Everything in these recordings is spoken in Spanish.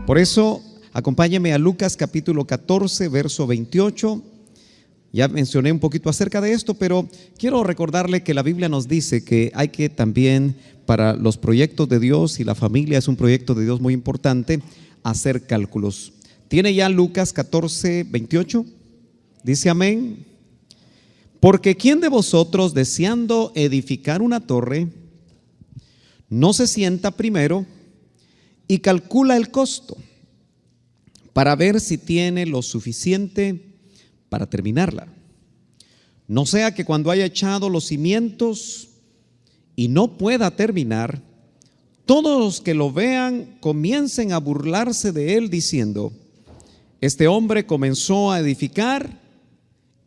Por eso, acompáñeme a Lucas capítulo 14, verso 28. Ya mencioné un poquito acerca de esto, pero quiero recordarle que la Biblia nos dice que hay que también, para los proyectos de Dios, y la familia es un proyecto de Dios muy importante, hacer cálculos. ¿Tiene ya Lucas 14, 28? Dice amén. Porque ¿quién de vosotros, deseando edificar una torre, no se sienta primero y calcula el costo para ver si tiene lo suficiente para terminarla? No sea que cuando haya echado los cimientos y no pueda terminar, todos los que lo vean comiencen a burlarse de él diciendo: este hombre comenzó a edificar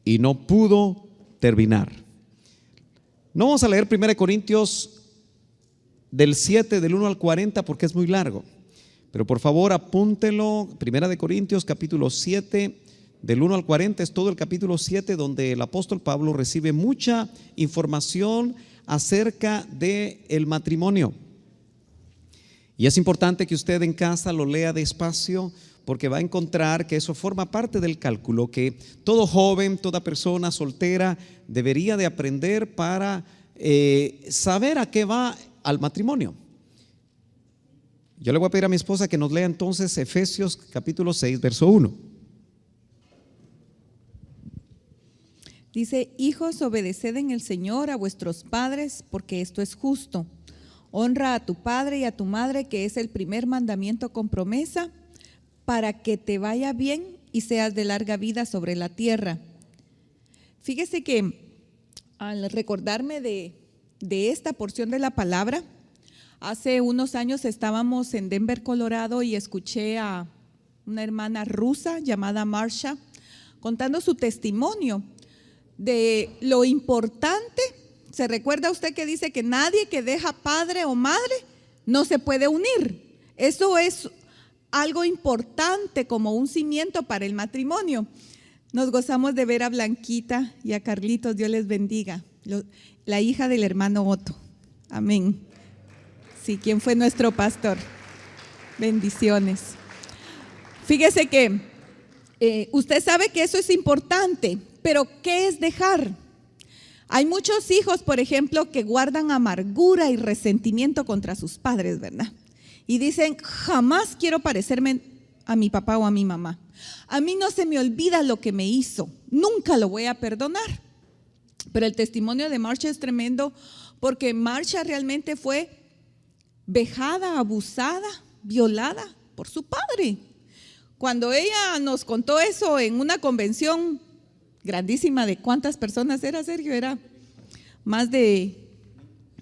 y no pudo terminar. No vamos a leer 1 Corintios del 7, del 1 al 40, porque es muy largo, pero por favor apúntelo. 1 Corintios capítulo 7, del 1 al 40, es todo el capítulo 7 donde el apóstol Pablo recibe mucha información acerca del matrimonio. Y es importante que usted en casa lo lea despacio, porque va a encontrar que eso forma parte del cálculo que todo joven, toda persona soltera debería de aprender para saber a qué va al matrimonio. Yo le voy a pedir a mi esposa que nos lea entonces Efesios capítulo 6, verso 1. Dice: hijos, obedeced en el Señor a vuestros padres, porque esto es justo. Honra a tu padre y a tu madre, que es el primer mandamiento con promesa, para que te vaya bien y seas de larga vida sobre la tierra. Fíjese que al recordarme de esta porción de la palabra, hace unos años estábamos en Denver, Colorado, y escuché a una hermana rusa llamada Marsha contando su testimonio de lo importante. ¿Se recuerda usted que dice que nadie que deja padre o madre no se puede unir? Eso es algo importante como un cimiento para el matrimonio. Nos gozamos de ver a Blanquita y a Carlitos, Dios les bendiga, la hija del hermano Otto. Amén. Sí, ¿quién fue nuestro pastor? Bendiciones. Fíjese que usted sabe que eso es importante, pero ¿qué es dejar? Hay muchos hijos, por ejemplo, que guardan amargura y resentimiento contra sus padres, ¿verdad? Y dicen: jamás quiero parecerme a mi papá o a mi mamá. A mí no se me olvida lo que me hizo, nunca lo voy a perdonar. Pero el testimonio de Marsha es tremendo, porque Marsha realmente fue vejada, abusada, violada por su padre. Cuando ella nos contó eso en una convención grandísima, ¿de cuántas personas era, Sergio? Era más de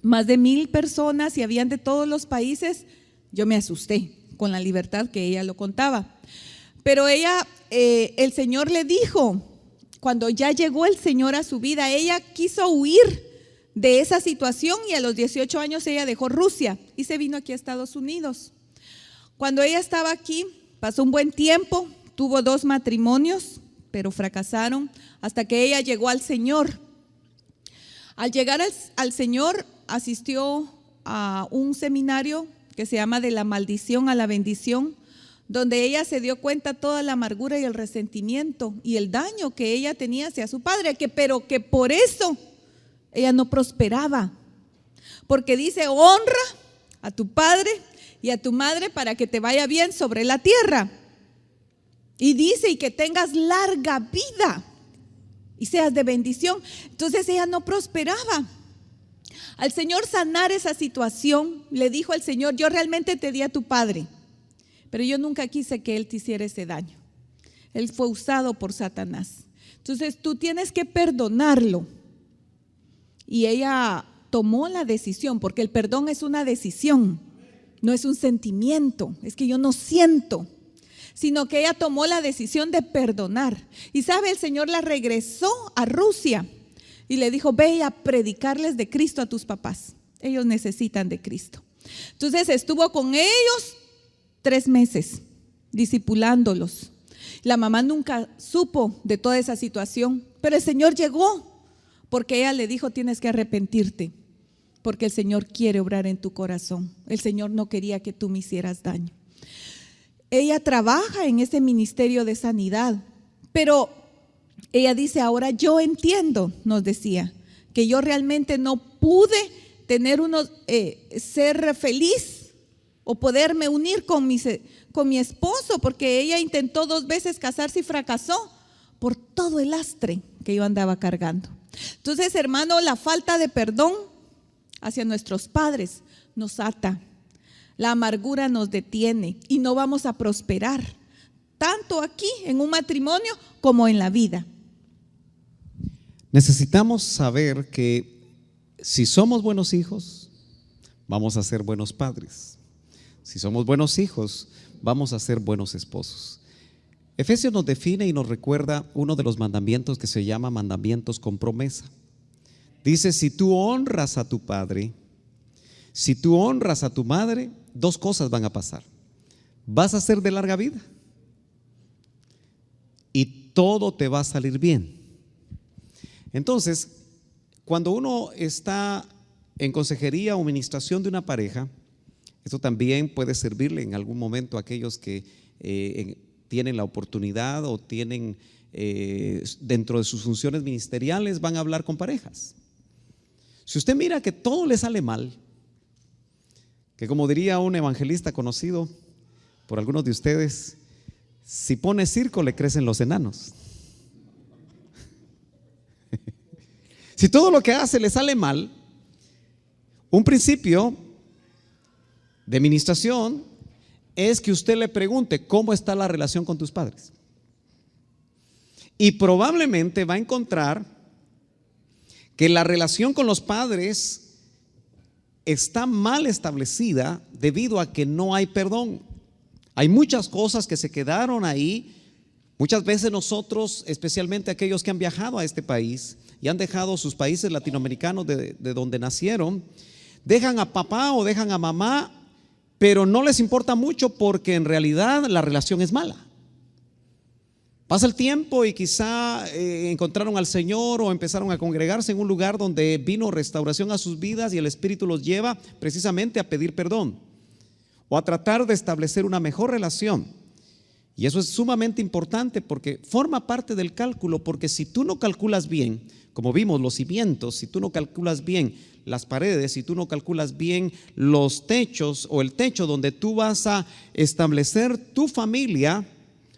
1,000 personas y habían de todos los países. Yo me asusté con la libertad que ella lo contaba. Pero ella, el Señor le dijo, cuando ya llegó el Señor a su vida, ella quiso huir de esa situación, y a los 18 años ella dejó Rusia y se vino aquí a Estados Unidos. Cuando ella estaba aquí, pasó un buen tiempo, tuvo 2 matrimonios, pero fracasaron hasta que ella llegó al Señor. Al llegar al Señor, asistió a un seminario que se llama De la maldición a la bendición, donde ella se dio cuenta toda la amargura y el resentimiento y el daño que ella tenía hacia su padre, pero que por eso ella no prosperaba, porque dice: honra a tu padre y a tu madre para que te vaya bien sobre la tierra. Y dice: y que tengas larga vida y seas de bendición. Entonces ella no prosperaba. Al Señor sanar esa situación, le dijo el Señor: yo realmente te di a tu padre, pero yo nunca quise que él te hiciera ese daño. Él fue usado por Satanás. Entonces tú tienes que perdonarlo. Y ella tomó la decisión, porque el perdón es una decisión, no es un sentimiento, es que yo no siento, sino que ella tomó la decisión de perdonar. Y sabe, el Señor la regresó a Rusia y le dijo: ve a predicarles de Cristo a tus papás, ellos necesitan de Cristo. Entonces estuvo con ellos 3 meses discipulándolos. La mamá nunca supo de toda esa situación, pero el Señor llegó, porque ella le dijo: tienes que arrepentirte, porque el Señor quiere obrar en tu corazón. El Señor no quería que tú me hicieras daño. ella trabaja en ese ministerio de sanidad, pero ella dice, ahora yo entiendo, nos decía, que yo realmente no pude tener ser feliz o poderme unir con mi esposo, porque ella intentó 2 veces casarse y fracasó por todo el lastre que yo andaba cargando. Entonces, hermano, la falta de perdón hacia nuestros padres nos ata, la amargura nos detiene y no vamos a prosperar, tanto aquí en un matrimonio como en la vida. Necesitamos saber que si somos buenos hijos, vamos a ser buenos padres. Si somos buenos hijos, vamos a ser buenos esposos. Efesios nos define y nos recuerda uno de los mandamientos que se llama mandamientos con promesa. Dice, si tú honras a tu padre, si tú honras a tu madre, 2 cosas van a pasar. Vas a ser de larga vida y todo te va a salir bien. Entonces, cuando uno está en consejería o administración de una pareja, esto también puede servirle en algún momento a aquellos que tienen la oportunidad o tienen dentro de sus funciones ministeriales, van a hablar con parejas. Si usted mira que todo le sale mal, que como diría un evangelista conocido por algunos de ustedes, si pone circo le crecen los enanos. Si todo lo que hace le sale mal, un principio de administración es que usted le pregunte cómo está la relación con tus padres. Y probablemente va a encontrar que la relación con los padres está mal establecida debido a que no hay perdón. Hay muchas cosas que se quedaron ahí. Muchas veces nosotros, especialmente aquellos que han viajado a este país y han dejado sus países latinoamericanos de donde nacieron, dejan a papá o dejan a mamá, pero no les importa mucho porque en realidad la relación es mala. Pasa el tiempo y quizá encontraron al Señor o empezaron a congregarse en un lugar donde vino restauración a sus vidas y el Espíritu los lleva precisamente a pedir perdón o a tratar de establecer una mejor relación. Y eso es sumamente importante porque forma parte del cálculo, porque si tú no calculas bien, como vimos los cimientos, si tú no calculas bien las paredes, si tú no calculas bien los techos o el techo donde tú vas a establecer tu familia,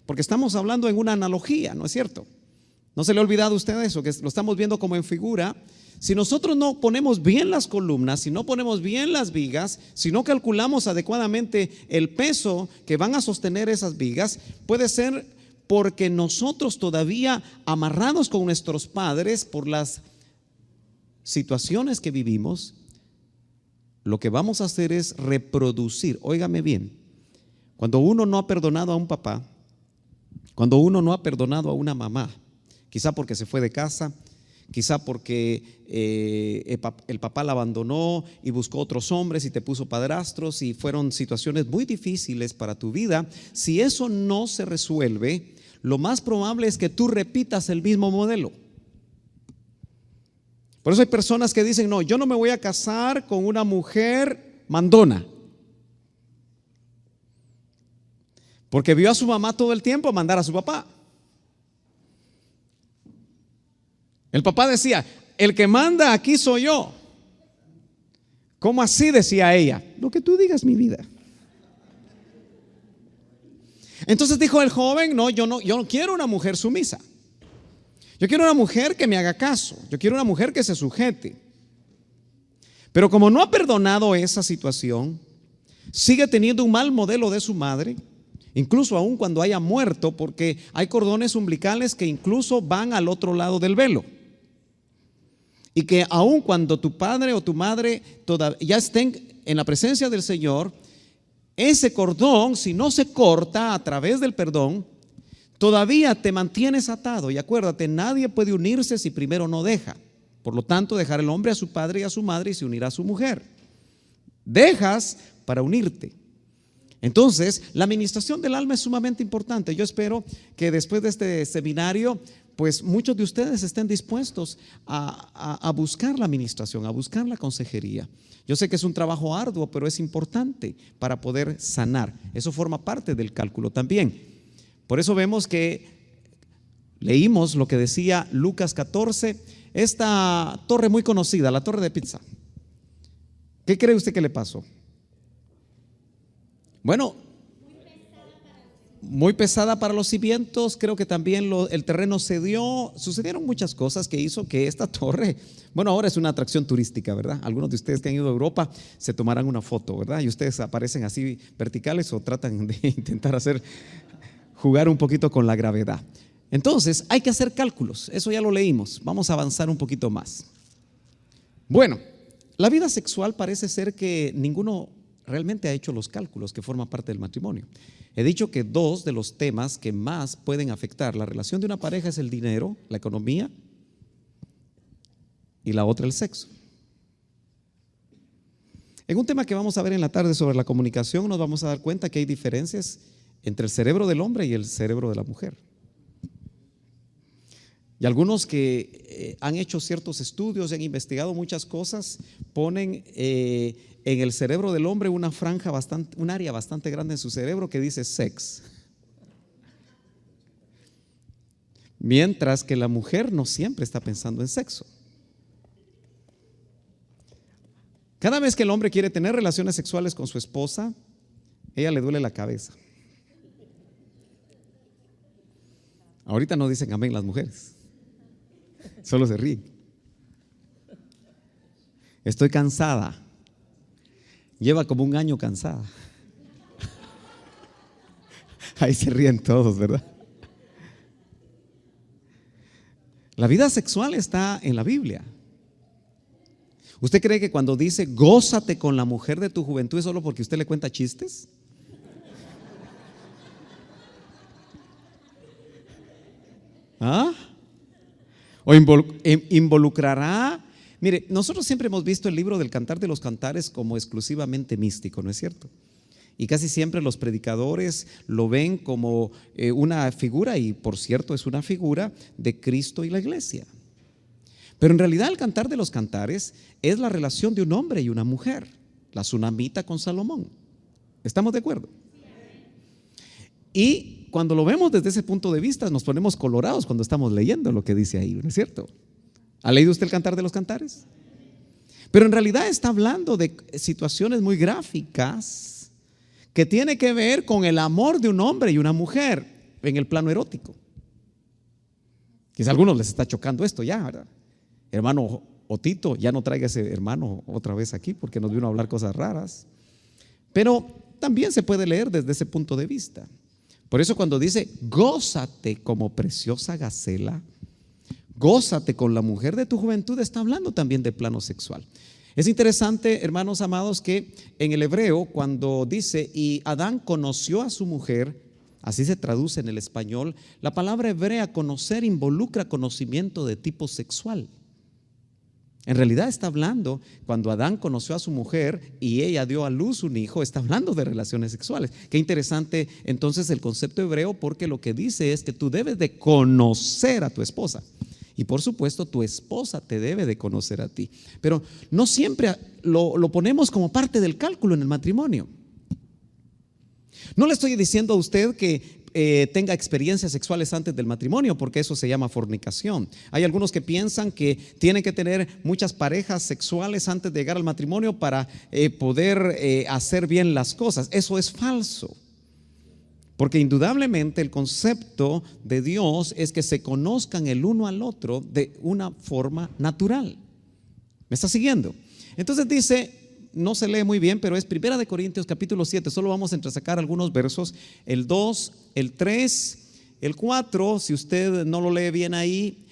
porque estamos hablando en una analogía, ¿no es cierto? No se le ha olvidado a usted eso, que lo estamos viendo como en figura. Si nosotros no ponemos bien las columnas, si no ponemos bien las vigas, si no calculamos adecuadamente el peso que van a sostener esas vigas, puede ser porque nosotros todavía amarrados con nuestros padres por las situaciones que vivimos, lo que vamos a hacer es reproducir. Óigame bien, cuando uno no ha perdonado a un papá, cuando uno no ha perdonado a una mamá, quizá porque se fue de casa, quizá porque el papá la abandonó y buscó otros hombres y te puso padrastros y fueron situaciones muy difíciles para tu vida. Si eso no se resuelve, lo más probable es que tú repitas el mismo modelo. Por eso hay personas que dicen, no, yo no me voy a casar con una mujer mandona, porque vio a su mamá todo el tiempo mandar a su papá. El papá decía, el que manda aquí soy yo. ¿Cómo así? Decía ella. Lo que tú digas, mi vida. Entonces dijo el joven, no, yo no quiero una mujer sumisa. Yo quiero una mujer que me haga caso. Yo quiero una mujer que se sujete. Pero como no ha perdonado esa situación, sigue teniendo un mal modelo de su madre, incluso aún cuando haya muerto, porque hay cordones umbilicales que incluso van al otro lado del velo. Y que aun cuando tu padre o tu madre ya estén en la presencia del Señor, ese cordón, si no se corta a través del perdón, todavía te mantienes atado. Y acuérdate, nadie puede unirse si primero no deja. Por lo tanto, dejar el hombre a su padre y a su madre y se unirá a su mujer. Dejas para unirte. Entonces, la administración del alma es sumamente importante. Yo espero que después de este seminario pues muchos de ustedes estén dispuestos a buscar la administración, a buscar la consejería. Yo sé que es un trabajo arduo, pero es importante para poder sanar. Eso forma parte del cálculo también. Por eso vemos que leímos lo que decía Lucas 14, esta torre muy conocida, la torre de Pisa. ¿Qué cree usted que le pasó? Bueno, muy pesada para los cimientos, creo que también el terreno cedió, sucedieron muchas cosas que hizo que esta torre, bueno, ahora es una atracción turística, ¿verdad? Algunos de ustedes que han ido a Europa se tomarán una foto, ¿verdad? Y ustedes aparecen así verticales o tratan de intentar jugar un poquito con la gravedad. Entonces hay que hacer cálculos, eso ya lo leímos, vamos a avanzar un poquito más. Bueno, la vida sexual parece ser que ninguno realmente ha hecho los cálculos que forman parte del matrimonio. He dicho que dos de los temas que más pueden afectar la relación de una pareja es el dinero, la economía, y la otra el sexo. En un tema que vamos a ver en la tarde sobre la comunicación, nos vamos a dar cuenta que hay diferencias entre el cerebro del hombre y el cerebro de la mujer. Y algunos que han hecho ciertos estudios y han investigado muchas cosas ponen en el cerebro del hombre una franja un área bastante grande en su cerebro que dice sex, mientras que la mujer no siempre está pensando en sexo. Cada vez que el hombre quiere tener relaciones sexuales con su esposa, ella le duele la cabeza. Ahorita no dicen amén las mujeres, solo se ríen. Estoy cansada. Lleva como un año cansada. Ahí se ríen todos, ¿verdad? La vida sexual está en la Biblia. ¿Usted cree que cuando dice gózate con la mujer de tu juventud es solo porque usted le cuenta chistes? ¿Ah? ¿O involucrará? Mire, nosotros siempre hemos visto el libro del Cantar de los Cantares como exclusivamente místico, ¿no es cierto? Y casi siempre los predicadores lo ven como una figura, y por cierto es una figura de Cristo y la iglesia. Pero en realidad el Cantar de los Cantares es la relación de un hombre y una mujer, la Sunamita con Salomón. ¿Estamos de acuerdo? Y cuando lo vemos desde ese punto de vista nos ponemos colorados cuando estamos leyendo lo que dice ahí, ¿no es cierto? ¿Ha leído usted el Cantar de los Cantares? Pero en realidad está hablando de situaciones muy gráficas que tiene que ver con el amor de un hombre y una mujer en el plano erótico. Quizá a algunos les está chocando esto ya, ¿verdad? Hermano Otito, ya no traiga ese hermano otra vez aquí porque nos vino a hablar cosas raras. Pero también se puede leer desde ese punto de vista. Por eso cuando dice gózate como preciosa gacela, gózate con la mujer de tu juventud, está hablando también de plano sexual. Es interesante, hermanos amados, que en el hebreo cuando dice y Adán conoció a su mujer, así se traduce en el español, la palabra hebrea conocer involucra conocimiento de tipo sexual. En realidad está hablando, cuando Adán conoció a su mujer y ella dio a luz un hijo, está hablando de relaciones sexuales. Qué interesante entonces el concepto hebreo, porque lo que dice es que tú debes de conocer a tu esposa. Y por supuesto tu esposa te debe de conocer a ti. Pero no siempre lo ponemos como parte del cálculo en el matrimonio. No le estoy diciendo a usted que tenga experiencias sexuales antes del matrimonio, porque eso se llama fornicación. Hay algunos que piensan que tienen que tener muchas parejas sexuales antes de llegar al matrimonio para poder hacer bien las cosas. Eso es falso. Porque indudablemente el concepto de Dios es que se conozcan el uno al otro de una forma natural. ¿Me está siguiendo? Entonces dice, no se lee muy bien, pero es 1 Corintios capítulo 7, solo vamos a entresacar algunos versos, el 2, el 3, el 4, si usted no lo lee bien ahí,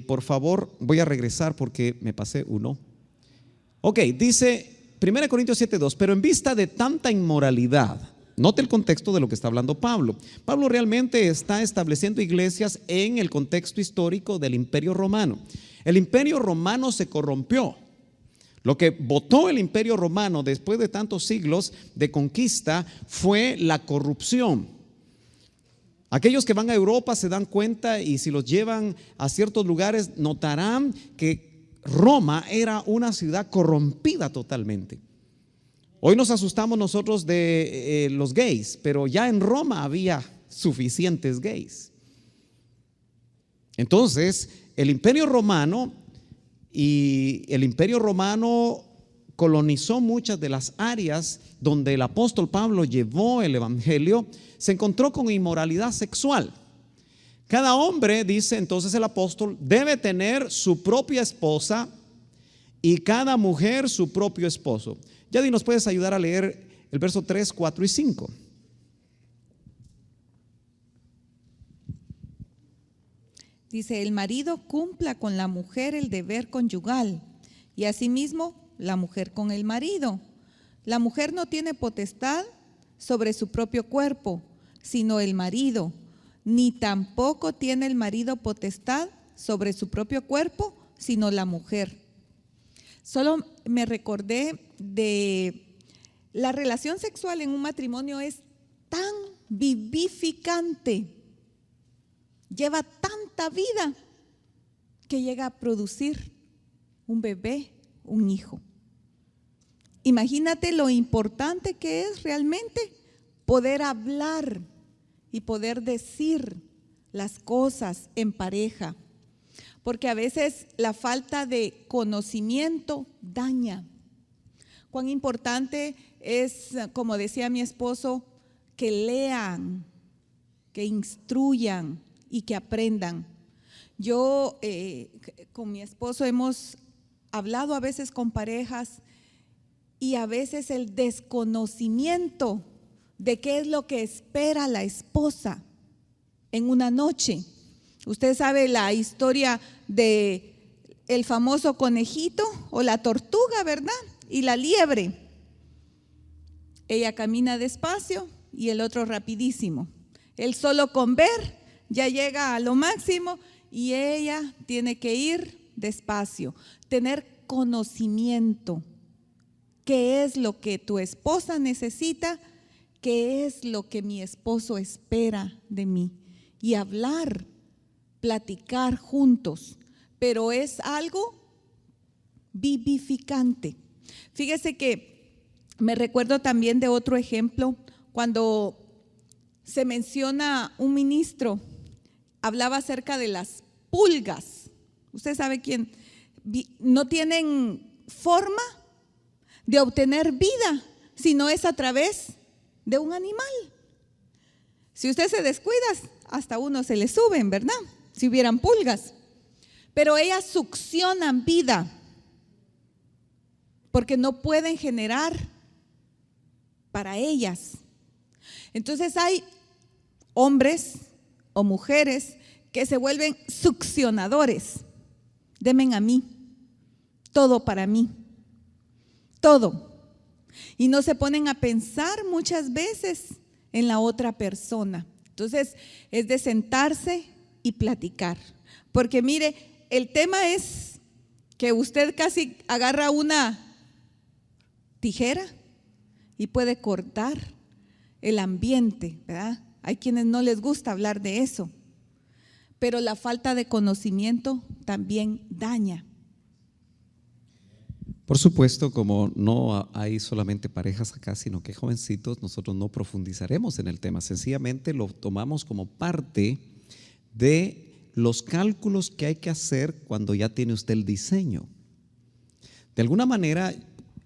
por favor, voy a regresar porque me pasé uno. Ok, dice 1 Corintios 7, 2, pero en vista de tanta inmoralidad, note el contexto de lo que está hablando Pablo. Pablo realmente está estableciendo iglesias en el contexto histórico del Imperio Romano. El Imperio Romano se corrompió. Lo que botó el Imperio Romano después de tantos siglos de conquista fue la corrupción. Aquellos que van a Europa se dan cuenta, y si los llevan a ciertos lugares notarán que Roma era una ciudad corrompida totalmente. Hoy nos asustamos nosotros de los gays, pero ya en Roma había suficientes gays. Entonces, el Imperio Romano colonizó muchas de las áreas donde el apóstol Pablo llevó el evangelio. Se encontró con inmoralidad sexual. Cada hombre, dice entonces el apóstol, debe tener su propia esposa y cada mujer su propio esposo. Yadi, ¿nos puedes ayudar a leer el verso 3, 4 y 5? Dice: el marido cumpla con la mujer el deber conyugal, y asimismo la mujer con el marido. La mujer no tiene potestad sobre su propio cuerpo, sino el marido, ni tampoco tiene el marido potestad sobre su propio cuerpo, sino la mujer. Solo me recordé de la relación sexual en un matrimonio. Es tan vivificante, lleva tanta vida que llega a producir un bebé, un hijo. Imagínate lo importante que es realmente poder hablar y poder decir las cosas en pareja, porque a veces la falta de conocimiento daña. Cuán importante es, como decía mi esposo, que lean, que instruyan y que aprendan. Yo con mi esposo hemos hablado a veces con parejas, y a veces el desconocimiento de qué es lo que espera la esposa en una noche. Usted sabe la historia de el famoso conejito o la tortuga, ¿verdad? Y la liebre. Ella camina despacio y el otro rapidísimo. Él solo con ver ya llega a lo máximo, y ella tiene que ir despacio, tener conocimiento. ¿Qué es lo que tu esposa necesita? ¿Qué es lo que mi esposo espera de mí? Y hablar, platicar juntos, pero es algo vivificante. Fíjese que me recuerdo también de otro ejemplo, cuando se menciona un ministro, hablaba acerca de las pulgas. Usted sabe quién, no tienen forma de obtener vida, sino es a través de un animal. Si usted se descuida, hasta uno se le suben, ¿verdad? Si hubieran pulgas. Pero ellas succionan vida, porque no pueden generar para ellas. Entonces hay hombres o mujeres que se vuelven succionadores. Denme a mí, todo para mí. Todo. Y no se ponen a pensar muchas veces en la otra persona. Entonces es de sentarse y platicar. Porque mire, el tema es que usted casi agarra una tijera y puede cortar el ambiente, ¿verdad? Hay quienes no les gusta hablar de eso. Pero la falta de conocimiento también daña. Por supuesto, como no hay solamente parejas acá, sino que jovencitos, nosotros no profundizaremos en el tema. Sencillamente lo tomamos como parte de los cálculos que hay que hacer cuando ya tiene usted el diseño. De alguna manera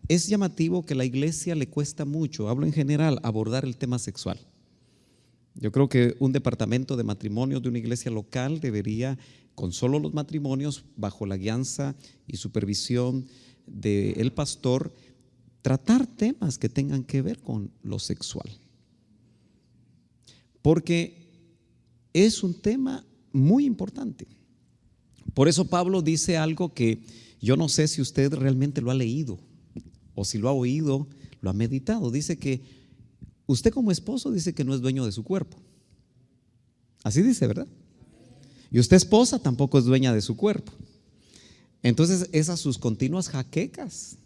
es llamativo que a la iglesia le cuesta mucho, hablo en general, abordar el tema sexual. Yo creo que un departamento de matrimonios de una iglesia local debería, con solo los matrimonios, bajo la guianza y supervisión del pastor, tratar temas que tengan que ver con lo sexual, porque es un tema muy importante. Por eso Pablo dice algo que yo no sé si usted realmente lo ha leído o si lo ha oído, lo ha meditado. Dice que usted como esposo dice que no es dueño de su cuerpo. Así dice, ¿verdad? Y usted esposa tampoco es dueña de su cuerpo. Entonces esas sus continuas jaquecas,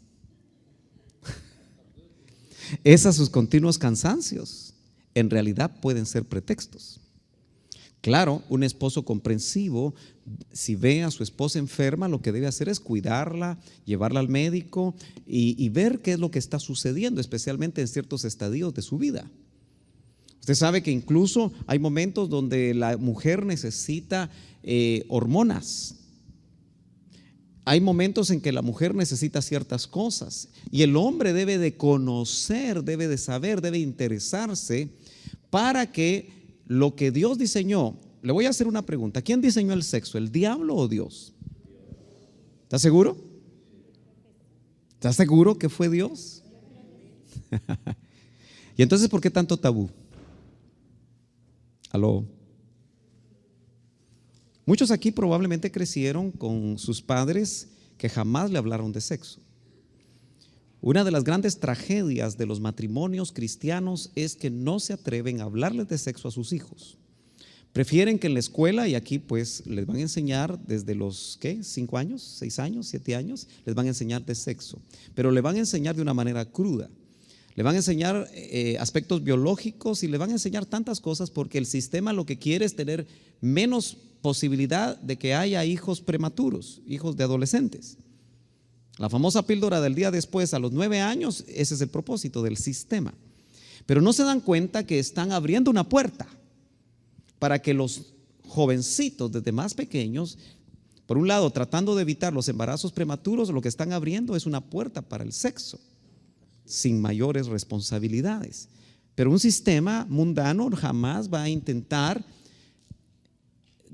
esas sus continuos cansancios, en realidad pueden ser pretextos. Claro, un esposo comprensivo, si ve a su esposa enferma, lo que debe hacer es cuidarla, llevarla al médico y ver qué es lo que está sucediendo, especialmente en ciertos estadios de su vida. Usted sabe que incluso hay momentos donde la mujer necesita hormonas. Hay momentos en que la mujer necesita ciertas cosas y el hombre debe de conocer, debe de saber, debe interesarse para que lo que Dios diseñó. Le voy a hacer una pregunta: ¿quién diseñó el sexo, el diablo o Dios? ¿Está seguro? ¿Está seguro que fue Dios? Y entonces, ¿por qué tanto tabú? Aló. Muchos aquí probablemente crecieron con sus padres que jamás le hablaron de sexo. Una de las grandes tragedias de los matrimonios cristianos es que no se atreven a hablarles de sexo a sus hijos. Prefieren que en la escuela, y aquí pues les van a enseñar desde los 5 años, 6 años, 7 años, les van a enseñar de sexo, pero le van a enseñar de una manera cruda. Le van a enseñar aspectos biológicos y le van a enseñar tantas cosas porque el sistema lo que quiere es tener menos posibilidad de que haya hijos prematuros, hijos de adolescentes. La famosa píldora del día después, a los 9 años, ese es el propósito del sistema. Pero no se dan cuenta que están abriendo una puerta para que los jovencitos desde más pequeños, por un lado tratando de evitar los embarazos prematuros, lo que están abriendo es una puerta para el sexo sin mayores responsabilidades. Pero un sistema mundano jamás va a intentar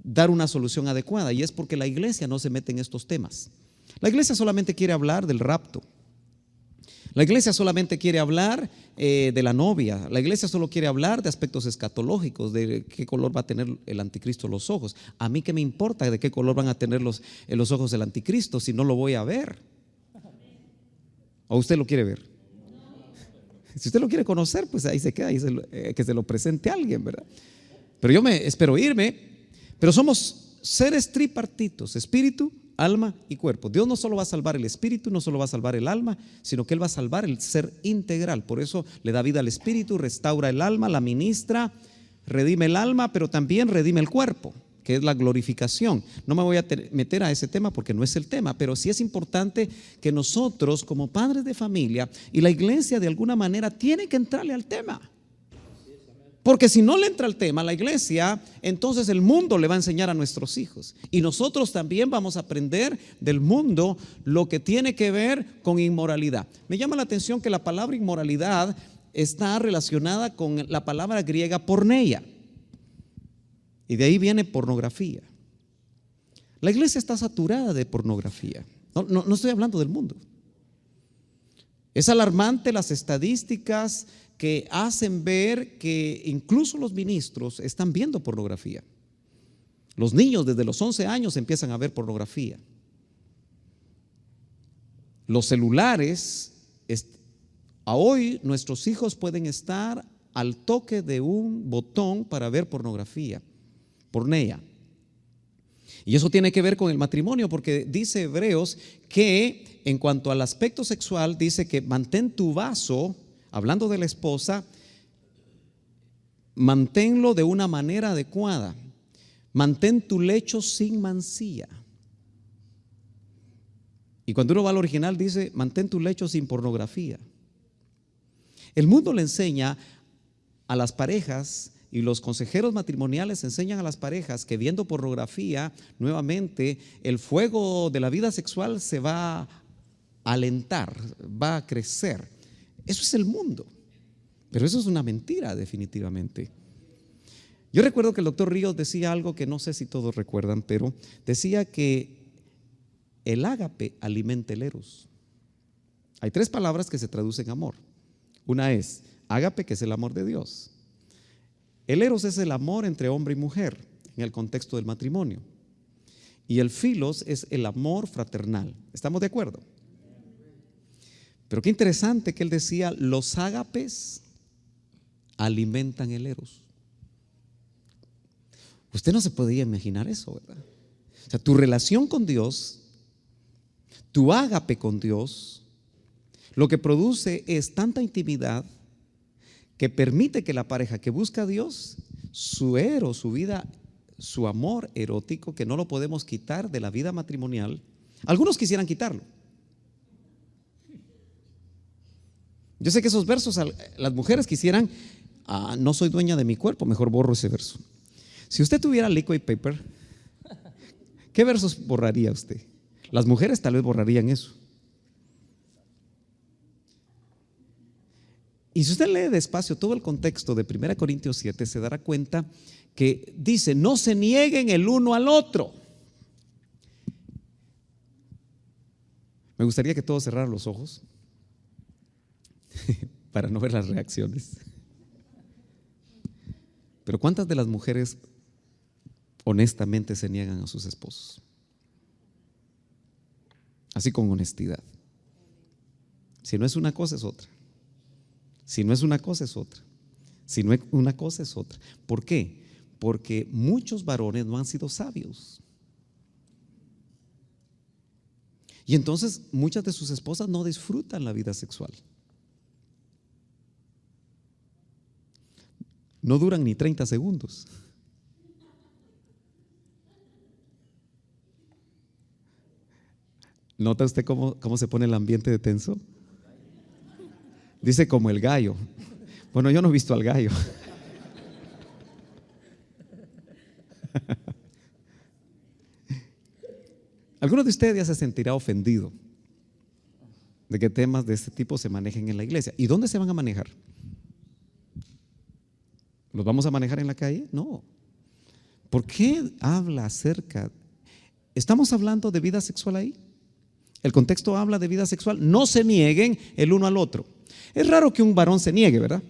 dar una solución adecuada, y es porque la iglesia no se mete en estos temas. La iglesia solamente quiere hablar del rapto. La iglesia solamente quiere hablar de la novia. La iglesia solo quiere hablar de aspectos escatológicos, de qué color va a tener el anticristo los ojos. A mí qué me importa de qué color van a tener los ojos del anticristo si no lo voy a ver. ¿O usted lo quiere ver? Si usted lo quiere conocer, pues ahí se queda, que se lo presente a alguien, ¿verdad? Pero yo me espero irme. Pero somos seres tripartitos: espíritu, alma y cuerpo. Dios no solo va a salvar el espíritu, no solo va a salvar el alma, sino que Él va a salvar el ser integral. Por eso le da vida al espíritu, restaura el alma, la ministra, redime el alma, pero también redime el cuerpo, que es la glorificación. No me voy a meter a ese tema porque no es el tema, pero sí es importante que nosotros como padres de familia y la iglesia de alguna manera tiene que entrarle al tema. Porque si no le entra al tema la iglesia, entonces el mundo le va a enseñar a nuestros hijos. Y nosotros también vamos a aprender del mundo lo que tiene que ver con inmoralidad. Me llama la atención que la palabra inmoralidad está relacionada con la palabra griega porneia. Y de ahí viene pornografía. La iglesia está saturada de pornografía. No estoy hablando del mundo. Es alarmante las estadísticas que hacen ver que incluso los ministros están viendo pornografía. Los niños desde los 11 años empiezan a ver pornografía. Los celulares, a hoy nuestros hijos pueden estar al toque de un botón para ver pornografía, porneia. Y eso tiene que ver con el matrimonio, porque dice Hebreos que en cuanto al aspecto sexual, dice que mantén tu vaso, hablando de la esposa, manténlo de una manera adecuada. Mantén tu lecho sin mancilla. Y cuando uno va al original dice, mantén tu lecho sin pornografía. El mundo le enseña a las parejas, y los consejeros matrimoniales enseñan a las parejas que viendo pornografía, nuevamente el fuego de la vida sexual se va a alentar, va a crecer. Eso es el mundo, pero eso es una mentira definitivamente. Yo recuerdo que el doctor Ríos decía algo que no sé si todos recuerdan, pero decía que el ágape alimenta el eros. Hay 3 palabras que se traducen amor. Una es ágape, que es el amor de Dios. El eros es el amor entre hombre y mujer en el contexto del matrimonio. Y el filos es el amor fraternal. ¿Estamos de acuerdo? Pero qué interesante que él decía, los ágapes alimentan el eros. Usted no se podía imaginar eso, ¿verdad? O sea, tu relación con Dios, tu ágape con Dios, lo que produce es tanta intimidad que permite que la pareja que busca a Dios, su eros, su vida su amor erótico, que no lo podemos quitar de la vida matrimonial. Algunos quisieran quitarlo. Yo sé que esos versos, las mujeres quisieran, no soy dueña de mi cuerpo, mejor borro ese verso. Si usted tuviera liquid paper, ¿qué versos borraría usted? Las mujeres tal vez borrarían eso. Y si usted lee despacio todo el contexto de 1 Corintios 7, se dará cuenta que dice: no se nieguen el uno al otro. Me gustaría que todos cerraran los ojos para no ver las reacciones. Pero ¿cuántas de las mujeres honestamente se niegan a sus esposos? Así con honestidad. Si no es una cosa, es otra. Si no es una cosa, es otra. Si no es una cosa, es otra. ¿Por qué? Porque muchos varones no han sido sabios. Y entonces muchas de sus esposas no disfrutan la vida sexual. No duran ni 30 segundos. ¿Nota usted cómo se pone el ambiente de tenso? Dice como el gallo. Bueno, yo no he visto al gallo. ¿Alguno de ustedes ya se sentirá ofendido de que temas de este tipo se manejen en la iglesia? ¿Y dónde se van a manejar? ¿Los vamos a manejar en la calle? No. ¿Por qué habla acerca? ¿Estamos hablando de vida sexual ahí? El contexto habla de vida sexual. No se nieguen el uno al otro. Es raro que un varón se niegue, ¿verdad?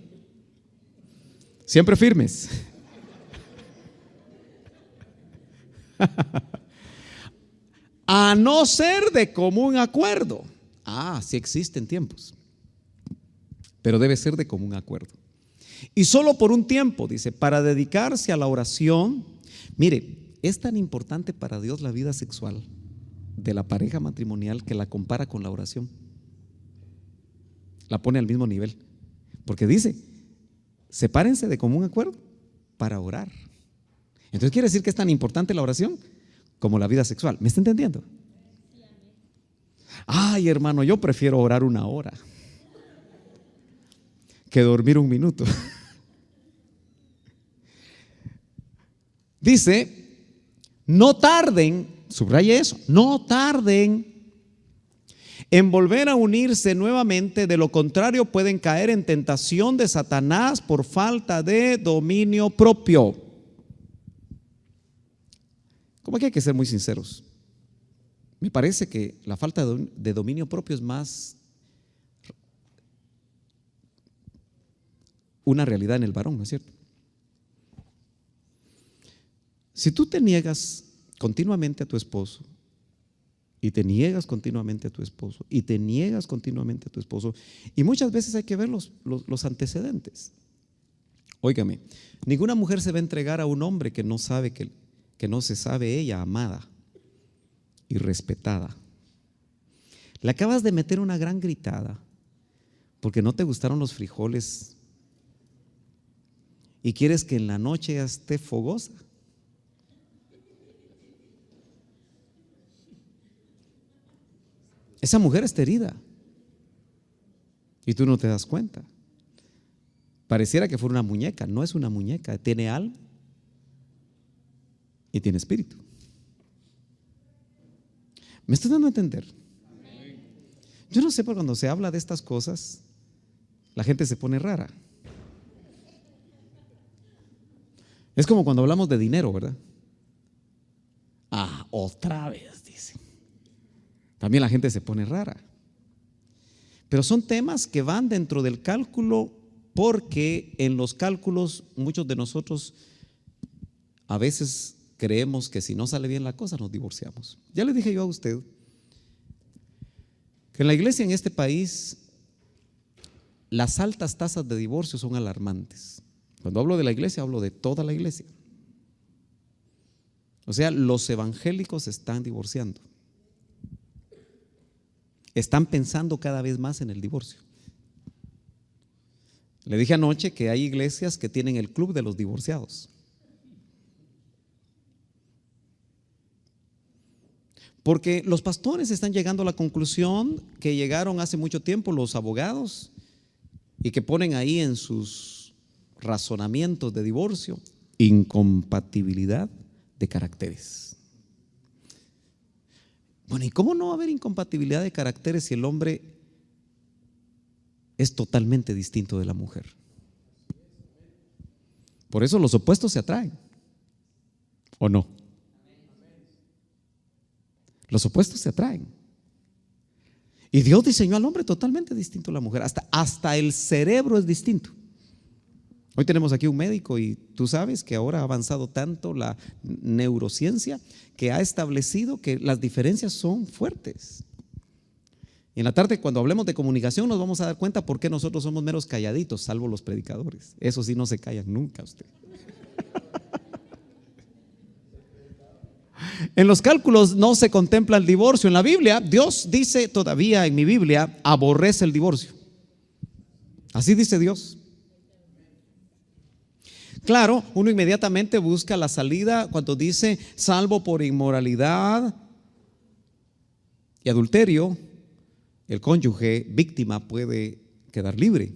Siempre firmes. A no ser de común acuerdo. Sí existen tiempos, pero debe ser de común acuerdo. Y solo por un tiempo, dice, para dedicarse a la oración. Mire, es tan importante para Dios la vida sexual de la pareja matrimonial que la compara con la oración. La pone al mismo nivel, porque dice: sepárense de común acuerdo para orar. Entonces quiere decir que es tan importante la oración como la vida sexual. ¿Me está entendiendo? Ay, hermano, yo prefiero orar 1 hora que dormir 1 minuto. Dice: no tarden, subraye eso, no tarden en volver a unirse nuevamente, de lo contrario pueden caer en tentación de Satanás por falta de dominio propio. Como que hay que ser muy sinceros. Me parece que la falta de dominio propio es más una realidad en el varón, ¿no es cierto? Si tú te niegas continuamente a tu esposo, y te niegas continuamente a tu esposo, y te niegas continuamente a tu esposo, y muchas veces hay que ver los antecedentes. Óigame, ninguna mujer se va a entregar a un hombre que no sabe que no se sabe ella amada y respetada. Le acabas de meter una gran gritada porque no te gustaron los frijoles y quieres que en la noche ya esté fogosa. Esa mujer está herida y tú no te das cuenta. Pareciera que fuera una muñeca. No es una muñeca, tiene alma y tiene espíritu. ¿Me estoy dando a entender? Yo no sé, por cuando se habla de estas cosas, la gente se pone rara. Es como cuando hablamos de dinero, ¿verdad? Otra vez, dice. También la gente se pone rara. Pero son temas que van dentro del cálculo, porque en los cálculos muchos de nosotros a veces creemos que si no sale bien la cosa nos divorciamos. Ya le dije yo a usted que en la iglesia en este país las altas tasas de divorcio son alarmantes. Cuando hablo de la iglesia, hablo de toda la iglesia. O sea, los evangélicos se están divorciando. Están pensando cada vez más en el divorcio. Le dije anoche que hay iglesias que tienen el club de los divorciados. Porque los pastores están llegando a la conclusión que llegaron hace mucho tiempo los abogados y que ponen ahí en sus razonamientos de divorcio: incompatibilidad de caracteres. Bueno, ¿y cómo no va a haber incompatibilidad de caracteres si el hombre es totalmente distinto de la mujer? Por eso los opuestos se atraen, ¿o no? Los opuestos se atraen. Y Dios diseñó al hombre totalmente distinto a la mujer. Hasta el cerebro es distinto. Hoy tenemos aquí un médico y tú sabes que ahora ha avanzado tanto la neurociencia que ha establecido que las diferencias son fuertes. Y en la tarde, cuando hablemos de comunicación, nos vamos a dar cuenta por qué nosotros somos meros calladitos, salvo los predicadores. Eso sí, no se callan nunca usted. En los cálculos no se contempla el divorcio. En la Biblia, Dios dice todavía en mi Biblia, aborrece el divorcio. Así dice Dios. Claro, uno inmediatamente busca la salida cuando dice salvo por inmoralidad y adulterio, el cónyuge víctima puede quedar libre.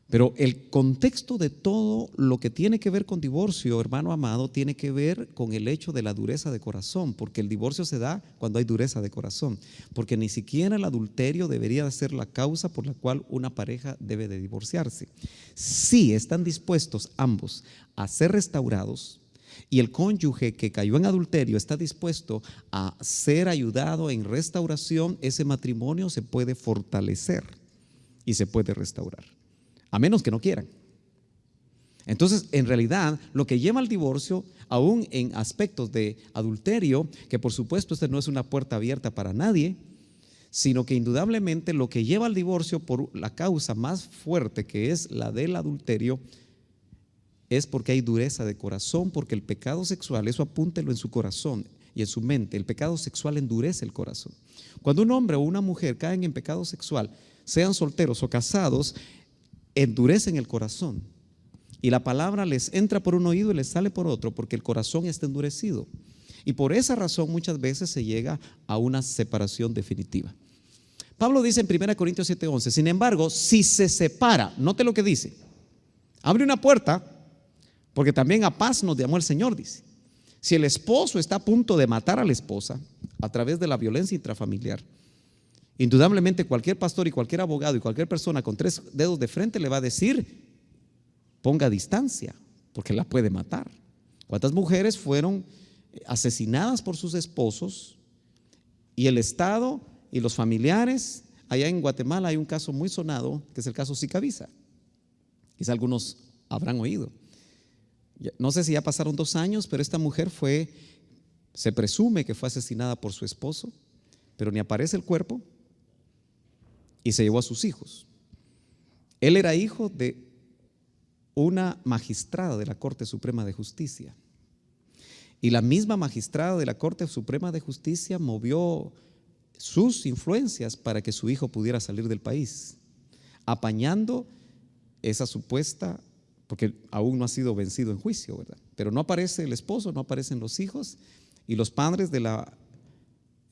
Pero el contexto de todo lo que tiene que ver con divorcio, hermano amado, tiene que ver con el hecho de la dureza de corazón, porque el divorcio se da cuando hay dureza de corazón, porque ni siquiera el adulterio debería ser la causa por la cual una pareja debe de divorciarse. Si están dispuestos ambos a ser restaurados y el cónyuge que cayó en adulterio está dispuesto a ser ayudado en restauración, ese matrimonio se puede fortalecer y se puede restaurar. A menos que no quieran. Entonces, en realidad, lo que lleva al divorcio, aún en aspectos de adulterio, que por supuesto este no es una puerta abierta para nadie, sino que indudablemente lo que lleva al divorcio por la causa más fuerte, que es la del adulterio, es porque hay dureza de corazón, porque el pecado sexual, eso apúntelo en su corazón y en su mente, el pecado sexual endurece el corazón. Cuando un hombre o una mujer caen en pecado sexual, sean solteros o casados, endurecen el corazón y la palabra les entra por un oído y les sale por otro, porque el corazón está endurecido, y por esa razón muchas veces se llega a una separación definitiva. Pablo dice en 1 Corintios 7:11, sin embargo, si se separa, note lo que dice, abre una puerta, porque también a paz nos llamó el Señor, dice. Si el esposo está a punto de matar a la esposa a través de la violencia intrafamiliar, indudablemente cualquier pastor y cualquier abogado y cualquier persona con 3 dedos de frente le va a decir: ponga distancia, porque la puede matar. ¿Cuántas mujeres fueron asesinadas por sus esposos? Y el Estado y los familiares, allá en Guatemala hay un caso muy sonado, que es el caso Sicavisa. Quizá algunos habrán oído. No sé si ya pasaron 2 años, pero esta mujer se presume que fue asesinada por su esposo, pero ni aparece el cuerpo, y se llevó a sus hijos. Él era hijo de una magistrada de la Corte Suprema de Justicia, y la misma magistrada de la Corte Suprema de Justicia movió sus influencias para que su hijo pudiera salir del país, apañando esa supuesta, porque aún no ha sido vencido en juicio, ¿verdad? Pero no aparece el esposo, no aparecen los hijos, y los padres de la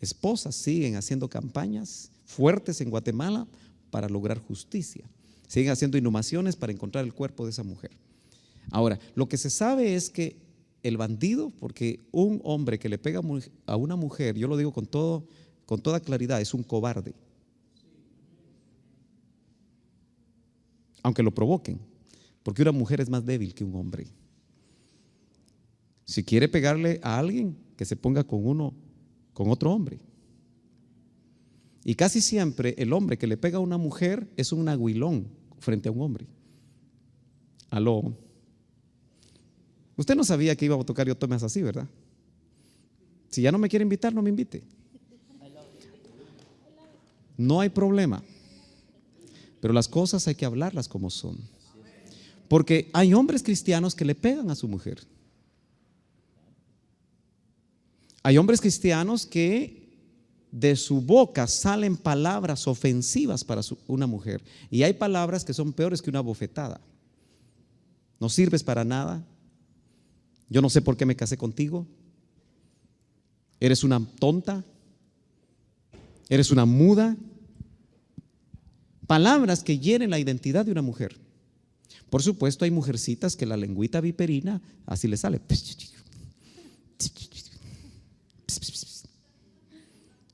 esposa siguen haciendo campañas fuertes en Guatemala para lograr justicia. Siguen haciendo inhumaciones para encontrar el cuerpo de esa mujer. Ahora, lo que se sabe es que el bandido, porque un hombre que le pega a una mujer, yo lo digo con toda claridad, es un cobarde. Aunque lo provoquen, porque una mujer es más débil que un hombre. Si quiere pegarle a alguien, que se ponga con otro hombre. Y casi siempre el hombre que le pega a una mujer es un aguilón frente a un hombre. Aló. Usted no sabía que iba a tocar yo temas así, ¿verdad? Si ya no me quiere invitar, no me invite. No hay problema. Pero las cosas hay que hablarlas como son. Porque hay hombres cristianos que le pegan a su mujer. Hay hombres cristianos que de su boca salen palabras ofensivas para una mujer, y hay palabras que son peores que una bofetada. No sirves para nada, yo no sé por qué me casé contigo, ¿Eres una tonta? ¿Eres una muda? Palabras que hieren la identidad de una mujer. Por supuesto, hay mujercitas que la lengüita viperina así le sale.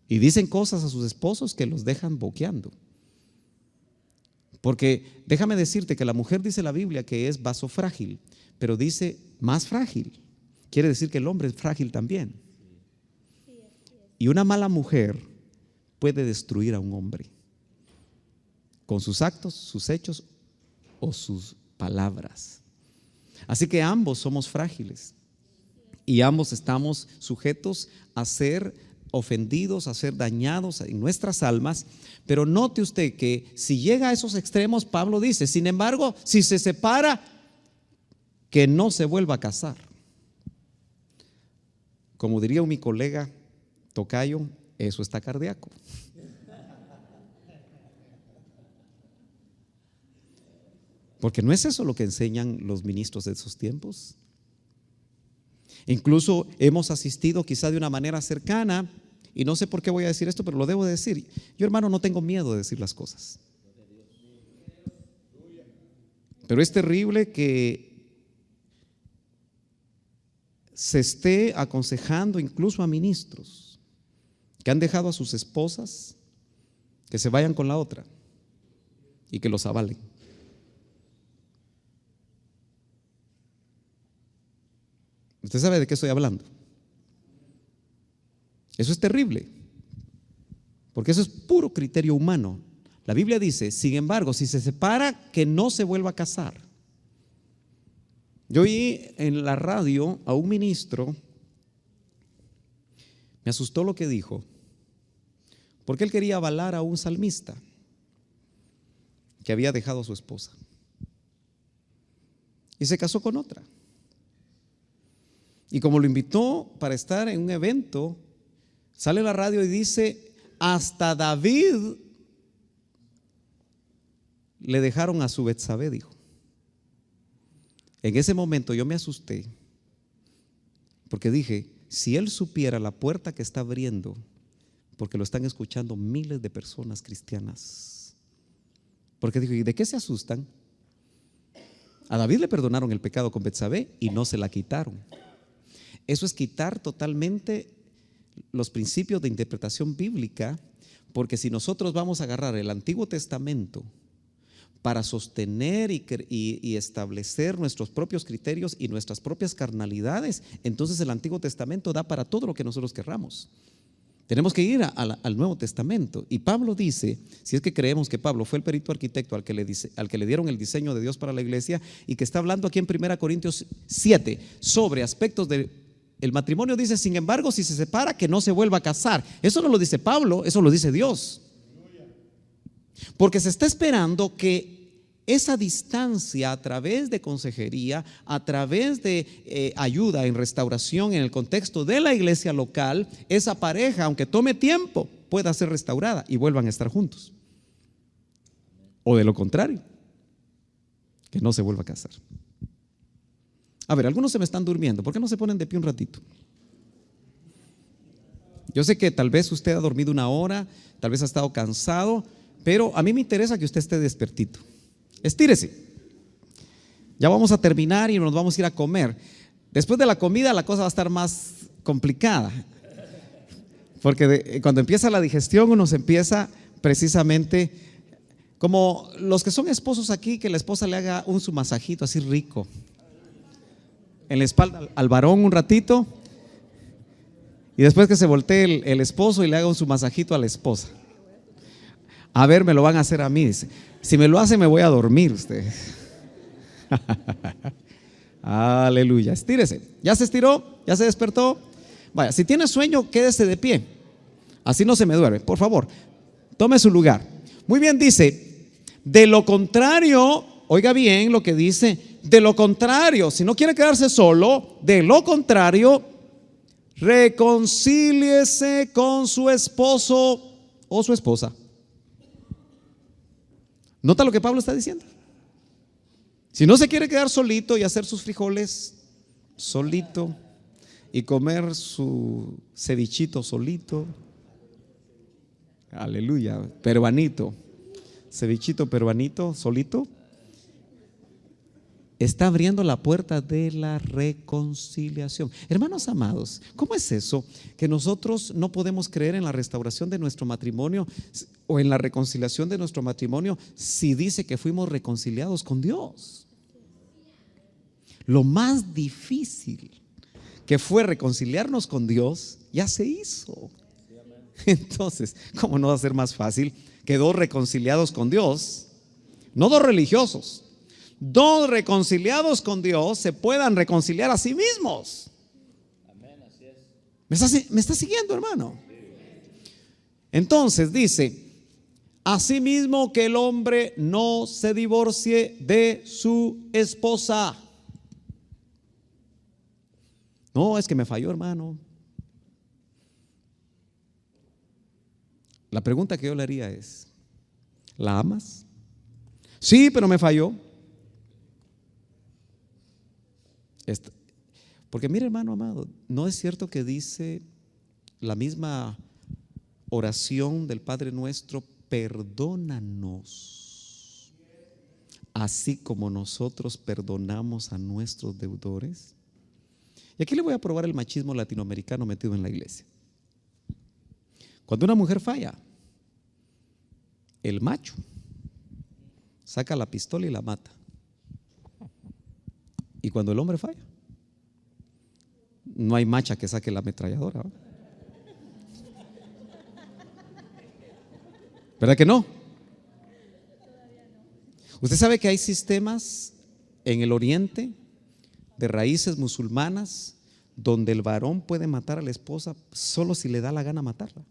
Y dicen cosas a sus esposos que los dejan boqueando. Porque déjame decirte que la mujer, dice la Biblia, que es vaso frágil, pero dice más frágil. Quiere decir que el hombre es frágil también. Y una mala mujer puede destruir a un hombre con sus actos, sus hechos o sus palabras. Así que ambos somos frágiles y ambos estamos sujetos a ser ofendidos, a ser dañados en nuestras almas. Pero note usted que si llega a esos extremos, Pablo dice, sin embargo, si se separa, que no se vuelva a casar. Como diría mi colega tocayo, eso está cardíaco. Porque no es eso lo que enseñan los ministros de esos tiempos. Incluso hemos asistido quizá de una manera cercana, y no sé por qué voy a decir esto, pero lo debo decir. Yo, hermano, no tengo miedo de decir las cosas. Pero es terrible que se esté aconsejando incluso a ministros que han dejado a sus esposas que se vayan con la otra y que los avalen. Usted sabe de qué estoy hablando. Eso es terrible, porque eso es puro criterio humano. La Biblia dice, sin embargo, si se separa, que no se vuelva a casar. Yo oí en la radio a un ministro, me asustó lo que dijo, porque él quería avalar a un salmista que había dejado a su esposa y se casó con otra. Y como lo invitó para estar en un evento, sale la radio y dice, hasta David le dejaron a su Betsabé, dijo. En ese momento yo me asusté, porque dije, si él supiera la puerta que está abriendo, porque lo están escuchando miles de personas cristianas. Porque dijo, ¿y de qué se asustan? A David le perdonaron el pecado con Betsabé y no se la quitaron. Eso es quitar totalmente los principios de interpretación bíblica, porque si nosotros vamos a agarrar el Antiguo Testamento para sostener y establecer nuestros propios criterios y nuestras propias carnalidades, entonces el Antiguo Testamento da para todo lo que nosotros querramos. Tenemos que ir al Nuevo Testamento. Y Pablo dice, si es que creemos que Pablo fue el perito arquitecto al que le dieron el diseño de Dios para la iglesia, y que está hablando aquí en 1 Corintios 7 sobre aspectos del matrimonio, dice, sin embargo, si se separa, que no se vuelva a casar. Eso no lo dice Pablo, eso lo dice Dios. Porque se está esperando que esa distancia, a través de consejería, a través de ayuda en restauración en el contexto de la iglesia local, esa pareja, aunque tome tiempo, pueda ser restaurada y vuelvan a estar juntos. O de lo contrario, que no se vuelva a casar. A ver, algunos se me están durmiendo. ¿Por qué no se ponen de pie un ratito? Yo sé que tal vez usted ha dormido una hora, tal vez ha estado cansado, pero a mí me interesa que usted esté despertito. Estírese. Ya vamos a terminar y nos vamos a ir a comer. Después de la comida la cosa va a estar más complicada, porque cuando empieza la digestión uno se empieza precisamente como los que son esposos aquí, que la esposa le haga su masajito así rico en la espalda al varón un ratito, y después que se voltee el esposo y le haga su masajito a la esposa. A ver, me lo van a hacer a mí, dice. Si me lo hace me voy a dormir ustedes. Aleluya, estírese. ¿Ya se estiró? ¿Ya se despertó? Vaya, si tiene sueño, quédese de pie. Así no se me duerme, por favor. Tome su lugar. Muy bien, dice, de lo contrario, oiga bien lo que dice, de lo contrario, si no quiere quedarse solo, de lo contrario, reconcíliese con su esposo o su esposa. ¿Nota lo que Pablo está diciendo? Si no se quiere quedar solito y hacer sus frijoles solito y comer su cevichito solito. Aleluya, peruanito, cevichito peruanito solito. Está abriendo la puerta de la reconciliación. Hermanos amados, ¿cómo es eso? Que nosotros no podemos creer en la restauración de nuestro matrimonio o en la reconciliación de nuestro matrimonio si dice que fuimos reconciliados con Dios. Lo más difícil que fue reconciliarnos con Dios ya se hizo. Entonces, ¿cómo no va a ser más fácil que dos reconciliados con Dios, no dos religiosos, dos reconciliados con Dios se puedan reconciliar a sí mismos? ¿Me está siguiendo, hermano? Entonces dice: asimismo que el hombre no se divorcie de su esposa. No, es que me falló, hermano. La pregunta que yo le haría es: ¿la amas? Sí, pero me falló. Porque mire, hermano amado, ¿no es cierto que dice la misma oración del Padre Nuestro: perdónanos, así como nosotros perdonamos a nuestros deudores? Y aquí le voy a probar el machismo latinoamericano metido en la iglesia. Cuando una mujer falla, el macho saca la pistola y la mata. Y cuando el hombre falla, no hay macha que saque la ametralladora, ¿verdad? ¿Verdad que no? Usted sabe que hay sistemas en el oriente de raíces musulmanas donde el varón puede matar a la esposa solo si le da la gana matarla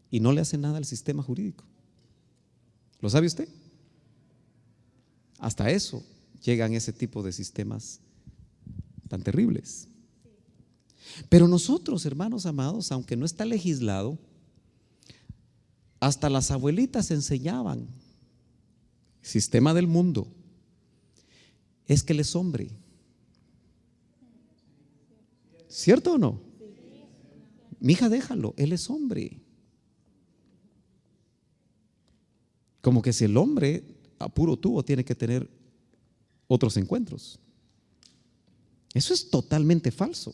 y no le hace nada al sistema jurídico. ¿Lo sabe usted? Hasta eso llegan ese tipo de sistemas tan terribles. Pero nosotros, hermanos amados, aunque no está legislado, hasta las abuelitas enseñaban: sistema del mundo, es que él es hombre. ¿Cierto o no? Mija, déjalo, él es hombre. Como que si el hombre a puro tubo tiene que tener otros encuentros. Eso es totalmente falso.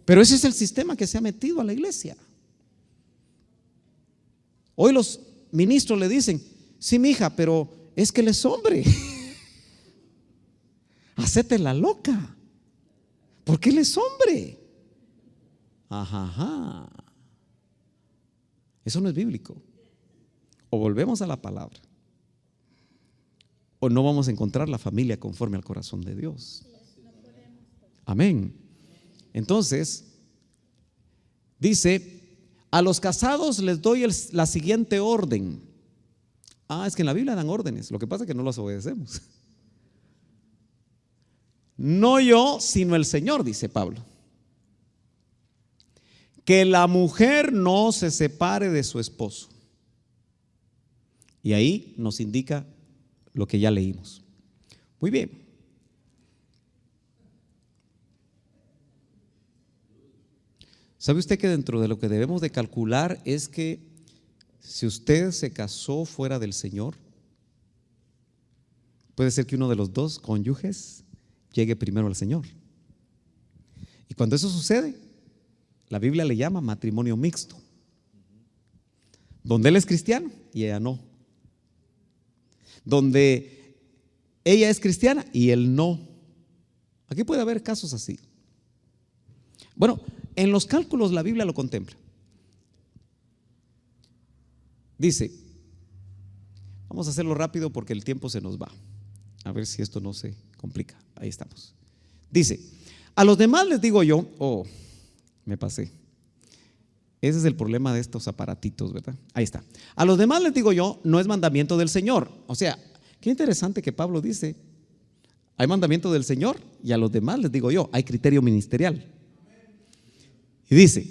Pero ese es el sistema que se ha metido a la iglesia. Hoy los ministros le dicen: sí, mija, pero es que él es hombre. Hacete la loca, porque él es hombre. Ajá. Eso no es bíblico. O volvemos a la palabra, o no vamos a encontrar la familia conforme al corazón de Dios. Amén. Entonces dice: a los casados les doy la siguiente orden. Es que en la Biblia dan órdenes, lo que pasa es que no las obedecemos. No yo, sino el Señor, dice Pablo. Que la mujer no se separe de su esposo. Y ahí nos indica lo que ya leímos. Muy bien. ¿Sabe usted que dentro de lo que debemos de calcular es que si usted se casó fuera del Señor, puede ser que uno de los dos cónyuges llegue primero al Señor? Y cuando eso sucede, la Biblia le llama matrimonio mixto, donde él es cristiano y ella no, donde ella es cristiana y él no. Aquí puede haber casos así. Bueno, en los cálculos la Biblia lo contempla. Dice, vamos a hacerlo rápido porque el tiempo se nos va, a ver si esto no se complica. Ahí estamos. Dice: a los demás les digo yo, me pasé. Ese es el problema de estos aparatitos, ¿verdad? Ahí está. A los demás les digo yo, no es mandamiento del Señor. O sea, qué interesante que Pablo dice: hay mandamiento del Señor, y a los demás les digo yo, hay criterio ministerial. Y dice: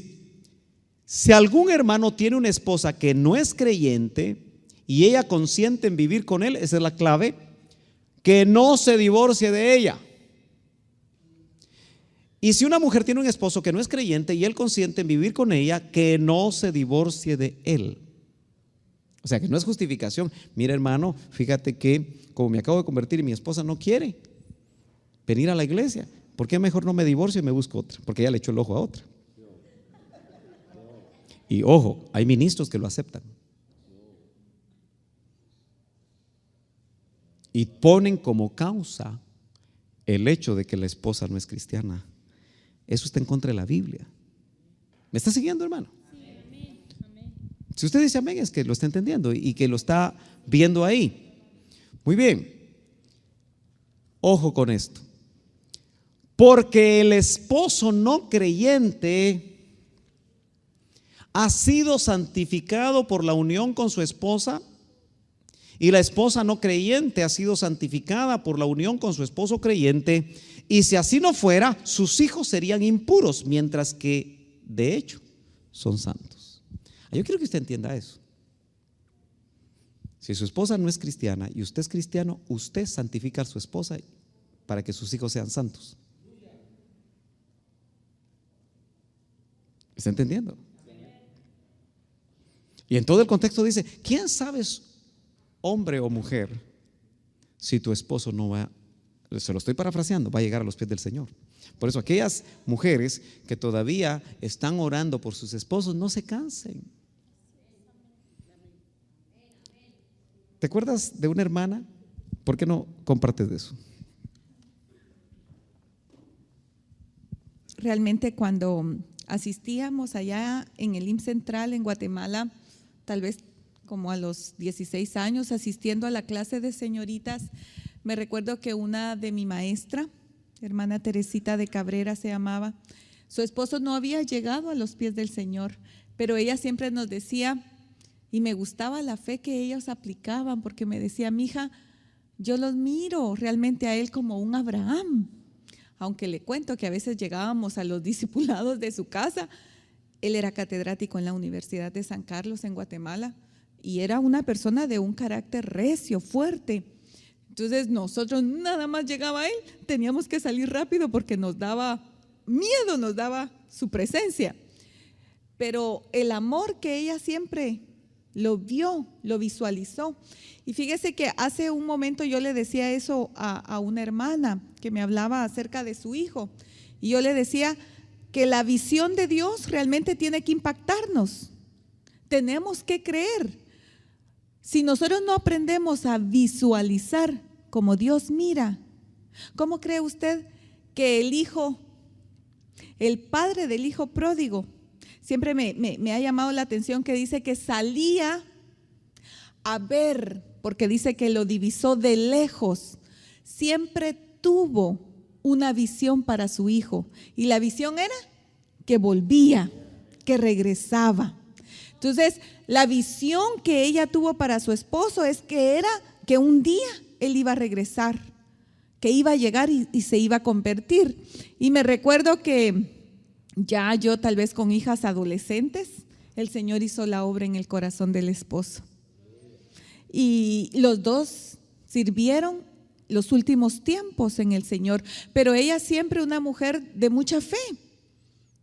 si algún hermano tiene una esposa que no es creyente y ella consiente en vivir con él, esa es la clave, que no se divorcie de ella. Y si una mujer tiene un esposo que no es creyente y él consiente en vivir con ella, que no se divorcie de él. O sea, que no es justificación. Mira, hermano, fíjate que como me acabo de convertir y mi esposa no quiere venir a la iglesia, ¿por qué mejor no me divorcio y me busco otra? Porque ella le echó el ojo a otra. Y ojo, hay ministros que lo aceptan y ponen como causa el hecho de que la esposa no es cristiana. Eso está en contra de la Biblia. ¿Me está siguiendo, hermano? Sí. Si usted dice amén, es que lo está entendiendo y que lo está viendo ahí. Muy bien. Ojo con esto. Porque el esposo no creyente ha sido santificado por la unión con su esposa, y la esposa no creyente ha sido santificada por la unión con su esposo creyente, y si así no fuera, sus hijos serían impuros, mientras que de hecho son santos. Yo quiero que usted entienda eso. Si su esposa no es cristiana y usted es cristiano, usted santifica a su esposa para que sus hijos sean santos. ¿Está entendiendo? Y en todo el contexto dice: ¿quién sabe, hombre o mujer, si tu esposo no va, se lo estoy parafraseando, va a llegar a los pies del Señor? Por eso aquellas mujeres que todavía están orando por sus esposos, no se cansen. ¿Te acuerdas de una hermana? ¿Por qué no compartes de eso? Realmente cuando asistíamos allá en el IMSS Central en Guatemala, tal vez como a los 16 años, asistiendo a la clase de señoritas, me recuerdo que una de mi maestra, hermana Teresita de Cabrera se llamaba, su esposo no había llegado a los pies del Señor, pero ella siempre nos decía, y me gustaba la fe que ellos aplicaban, porque me decía: mija, yo los miro realmente a él como un Abraham. Aunque le cuento que a veces llegábamos a los discipulados de su casa, él era catedrático en la Universidad de San Carlos en Guatemala y era una persona de un carácter recio, fuerte. Entonces nosotros nada más llegaba él, teníamos que salir rápido porque nos daba miedo, nos daba su presencia. Pero el amor que ella siempre lo vio, lo visualizó. Y fíjese que hace un momento yo le decía eso a una hermana que me hablaba acerca de su hijo. Y yo le decía que la visión de Dios realmente tiene que impactarnos. Tenemos que creer. Si nosotros no aprendemos a visualizar como Dios mira, ¿cómo cree usted que el padre del hijo pródigo, siempre me ha llamado la atención que dice que salía a ver, porque dice que lo divisó de lejos, siempre tuvo una visión para su hijo, y la visión era que volvía, que regresaba. Entonces, la visión que ella tuvo para su esposo es que era que un día él iba a regresar, que iba a llegar y se iba a convertir. Y me recuerdo que ya yo tal vez con hijas adolescentes, el Señor hizo la obra en el corazón del esposo. Y los dos sirvieron los últimos tiempos en el Señor, pero ella siempre una mujer de mucha fe,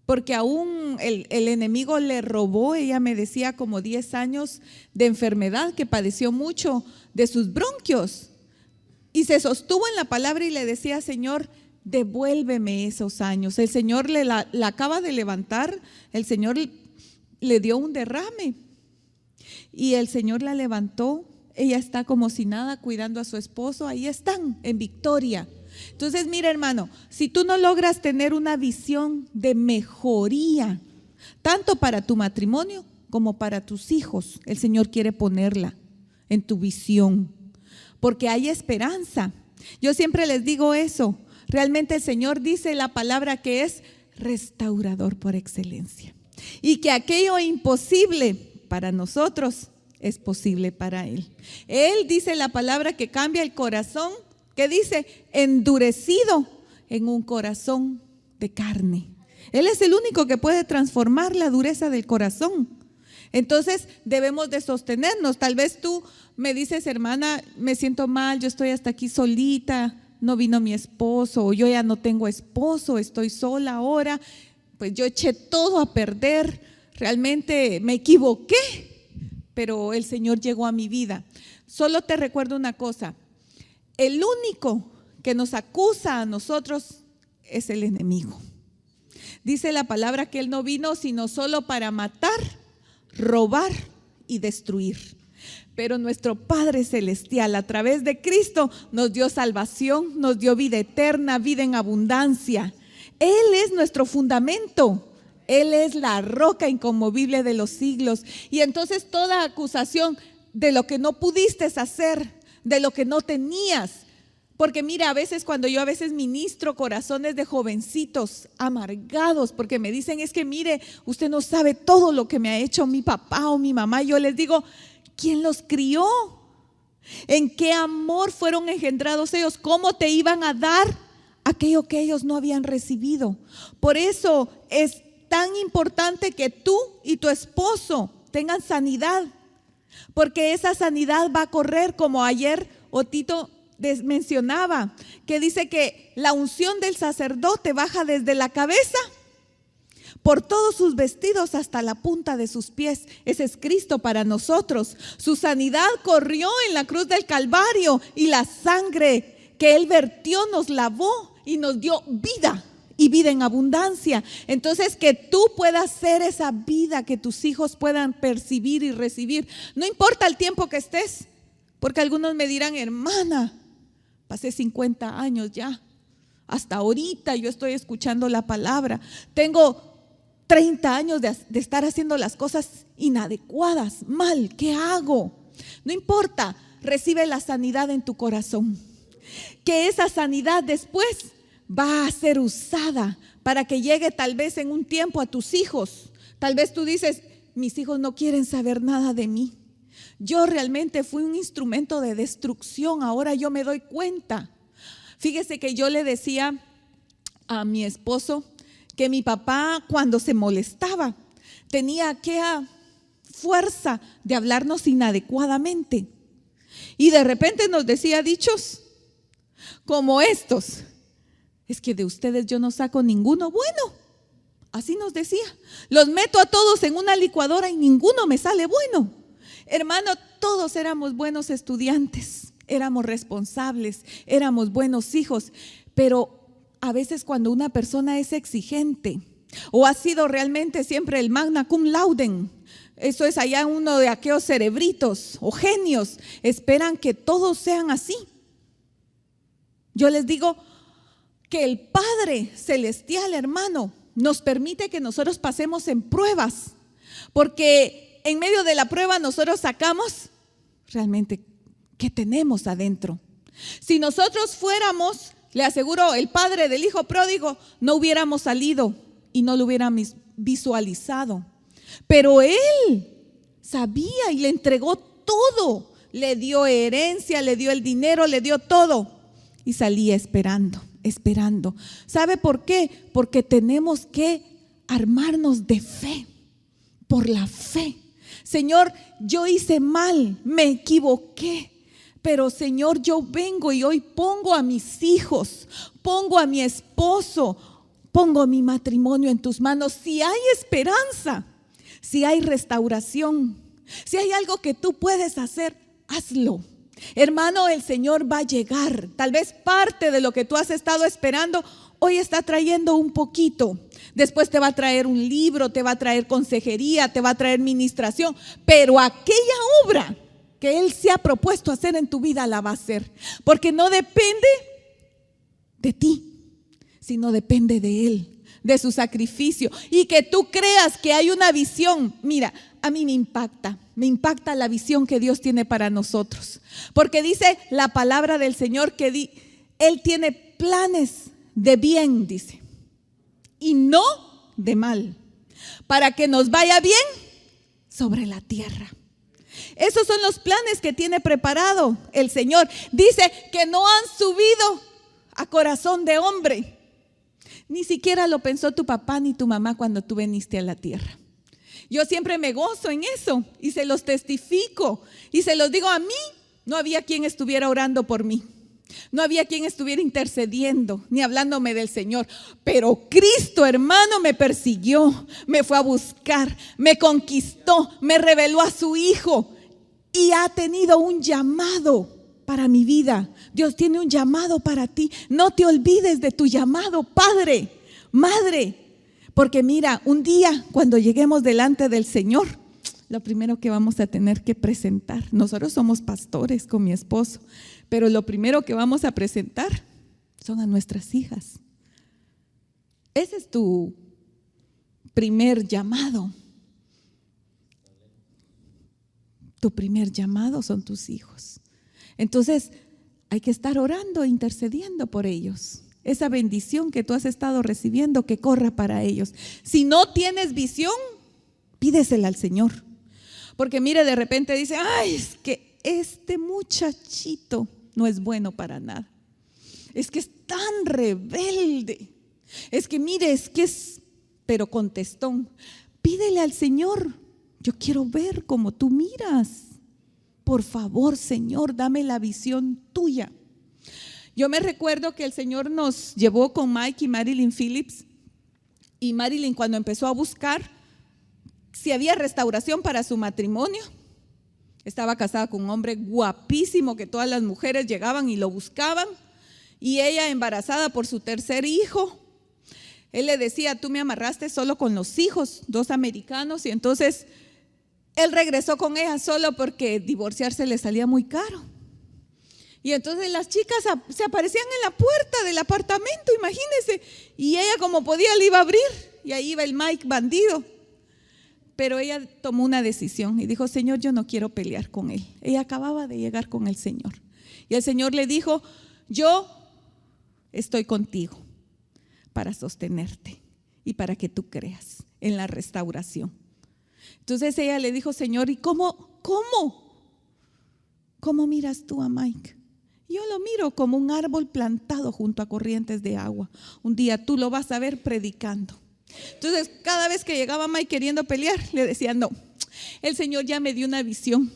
porque aún el enemigo le robó, ella me decía, como 10 años de enfermedad, que padeció mucho de sus bronquios, y se sostuvo en la palabra y le decía: Señor, devuélveme esos años. El Señor la acaba de levantar, el Señor le dio un derrame y el Señor la levantó. Ella está como si nada cuidando a su esposo, ahí están en victoria. Entonces mira, hermano, si tú no logras tener una visión de mejoría, tanto para tu matrimonio como para tus hijos, el Señor quiere ponerla en tu visión, porque hay esperanza. Yo siempre les digo eso, realmente el Señor dice la palabra que es restaurador por excelencia, y que aquello imposible para nosotros es posible para Él. Él dice la palabra que cambia el corazón, que dice endurecido en un corazón de carne. Él es el único que puede transformar la dureza del corazón. Entonces debemos de sostenernos. Tal vez tú me dices: hermana, me siento mal, yo estoy hasta aquí solita, no vino mi esposo, o yo ya no tengo esposo, estoy sola ahora, pues yo eché todo a perder, realmente me equivoqué, pero el Señor llegó a mi vida. Solo te recuerdo una cosa, el único que nos acusa a nosotros es el enemigo. Dice la palabra que Él no vino sino solo para matar, robar y destruir. Pero nuestro Padre Celestial a través de Cristo nos dio salvación, nos dio vida eterna, vida en abundancia. Él es nuestro fundamento, Él es la roca inconmovible de los siglos. Y entonces toda acusación de lo que no pudiste hacer, de lo que no tenías, porque mira, a veces cuando yo ministro corazones de jovencitos amargados, porque me dicen, es que mire, usted no sabe todo lo que me ha hecho mi papá o mi mamá. Yo les digo, ¿quién los crió? ¿En qué amor fueron engendrados ellos? ¿Cómo te iban a dar aquello que ellos no habían recibido? Por eso es tan importante que tú y tu esposo tengan sanidad, porque esa sanidad va a correr, como ayer Otito mencionaba, que dice que la unción del sacerdote baja desde la cabeza por todos sus vestidos hasta la punta de sus pies. Ese es Cristo para nosotros. Su sanidad corrió en la cruz del Calvario y la sangre que Él vertió nos lavó y nos dio vida y vida en abundancia. Entonces, que tú puedas ser esa vida que tus hijos puedan percibir y recibir. No importa el tiempo que estés, porque algunos me dirán, hermana, pasé 50 años ya, hasta ahorita yo estoy escuchando la palabra, tengo 30 años de estar haciendo las cosas inadecuadas, mal, ¿qué hago? No importa, recibe la sanidad en tu corazón, que esa sanidad después va a ser usada para que llegue tal vez en un tiempo a tus hijos. Tal vez tú dices, mis hijos no quieren saber nada de mí. Yo realmente fui un instrumento de destrucción, ahora yo me doy cuenta. Fíjese que yo le decía a mi esposo que mi papá, cuando se molestaba, tenía aquella fuerza de hablarnos inadecuadamente. Y de repente nos decía dichos como estos: es que de ustedes yo no saco ninguno bueno. Así nos decía. Los meto a todos en una licuadora y ninguno me sale bueno. Hermano, todos éramos buenos estudiantes, éramos responsables, éramos buenos hijos, pero a veces cuando una persona es exigente o ha sido realmente siempre el magna cum laude, eso es allá uno de aquellos cerebritos o genios, esperan que todos sean así. Yo les digo que el Padre Celestial, hermano, nos permite que nosotros pasemos en pruebas, porque en medio de la prueba nosotros sacamos realmente qué tenemos adentro. Si nosotros fuéramos, le aseguro, el padre del hijo pródigo, no hubiéramos salido y no lo hubiéramos visualizado. Pero él sabía y le entregó todo. Le dio herencia, le dio el dinero, le dio todo. Y salía esperando. ¿Sabe por qué? Porque tenemos que armarnos de fe, por la fe. Señor, yo hice mal, me equivoqué, pero Señor, yo vengo y hoy pongo a mis hijos, pongo a mi esposo, pongo mi matrimonio en tus manos. Si hay esperanza, si hay restauración, si hay algo que tú puedes hacer, hazlo. Hermano, el Señor va a llegar. Tal vez parte de lo que tú has estado esperando hoy está trayendo un poquito. Después te va a traer un libro, te va a traer consejería, te va a traer ministración, pero aquella obra que Él se ha propuesto hacer en tu vida la va a hacer, porque no depende de ti, sino depende de Él, de su sacrificio, y que tú creas que hay una visión. Mira, a mí me impacta la visión que Dios tiene para nosotros, porque dice la palabra del Señor que Él tiene planes de bien, dice, y no de mal, para que nos vaya bien sobre la tierra. Esos son los planes que tiene preparado el Señor. Dice que no han subido a corazón de hombre. Ni siquiera lo pensó tu papá ni tu mamá cuando tú viniste a la tierra. Yo siempre me gozo en eso y se los testifico y se los digo. A mí no había quien estuviera orando por mí. No había quien estuviera intercediendo ni hablándome del Señor. Pero Cristo, hermano, me persiguió, me fue a buscar, me conquistó, me reveló a su Hijo y ha tenido un llamado para mi vida. Dios tiene un llamado para ti. No te olvides de tu llamado, padre, madre. Porque mira, un día cuando lleguemos delante del Señor, lo primero que vamos a tener que presentar, nosotros somos pastores con mi esposo, pero lo primero que vamos a presentar son a nuestras hijas. Ese es tu primer llamado. Tu primer llamado son tus hijos. Entonces hay que estar orando e intercediendo por ellos. Esa bendición que tú has estado recibiendo, que corra para ellos. Si no tienes visión, pídesela al Señor. Porque mire, de repente dice, ay, es que este muchachito no es bueno para nada. Es que es tan rebelde. Es que mire, es que es, pero contestón. Pídele al Señor, yo quiero ver como tú miras. Por favor, Señor, dame la visión tuya. Yo me recuerdo que el Señor nos llevó con Mike y Marilyn Phillips. Y Marilyn, cuando empezó a buscar si había restauración para su matrimonio, estaba casada con un hombre guapísimo que todas las mujeres llegaban y lo buscaban, y ella embarazada por su tercer hijo. Él le decía, tú me amarraste solo con los hijos, 2 americanos, y entonces él regresó con ella solo porque divorciarse le salía muy caro. Y entonces las chicas se aparecían en la puerta del apartamento, imagínense, y ella como podía le iba a abrir, y ahí iba el Mike bandido. Pero ella tomó una decisión y dijo, Señor, yo no quiero pelear con él. Ella acababa de llegar con el Señor. Y el Señor le dijo, yo estoy contigo para sostenerte y para que tú creas en la restauración. Entonces ella le dijo, Señor, ¿y cómo miras tú a Mike? Yo lo miro como un árbol plantado junto a corrientes de agua. Un día tú lo vas a ver predicando. Entonces cada vez que llegaba Mike queriendo pelear, le decía, no, el Señor ya me dio una visión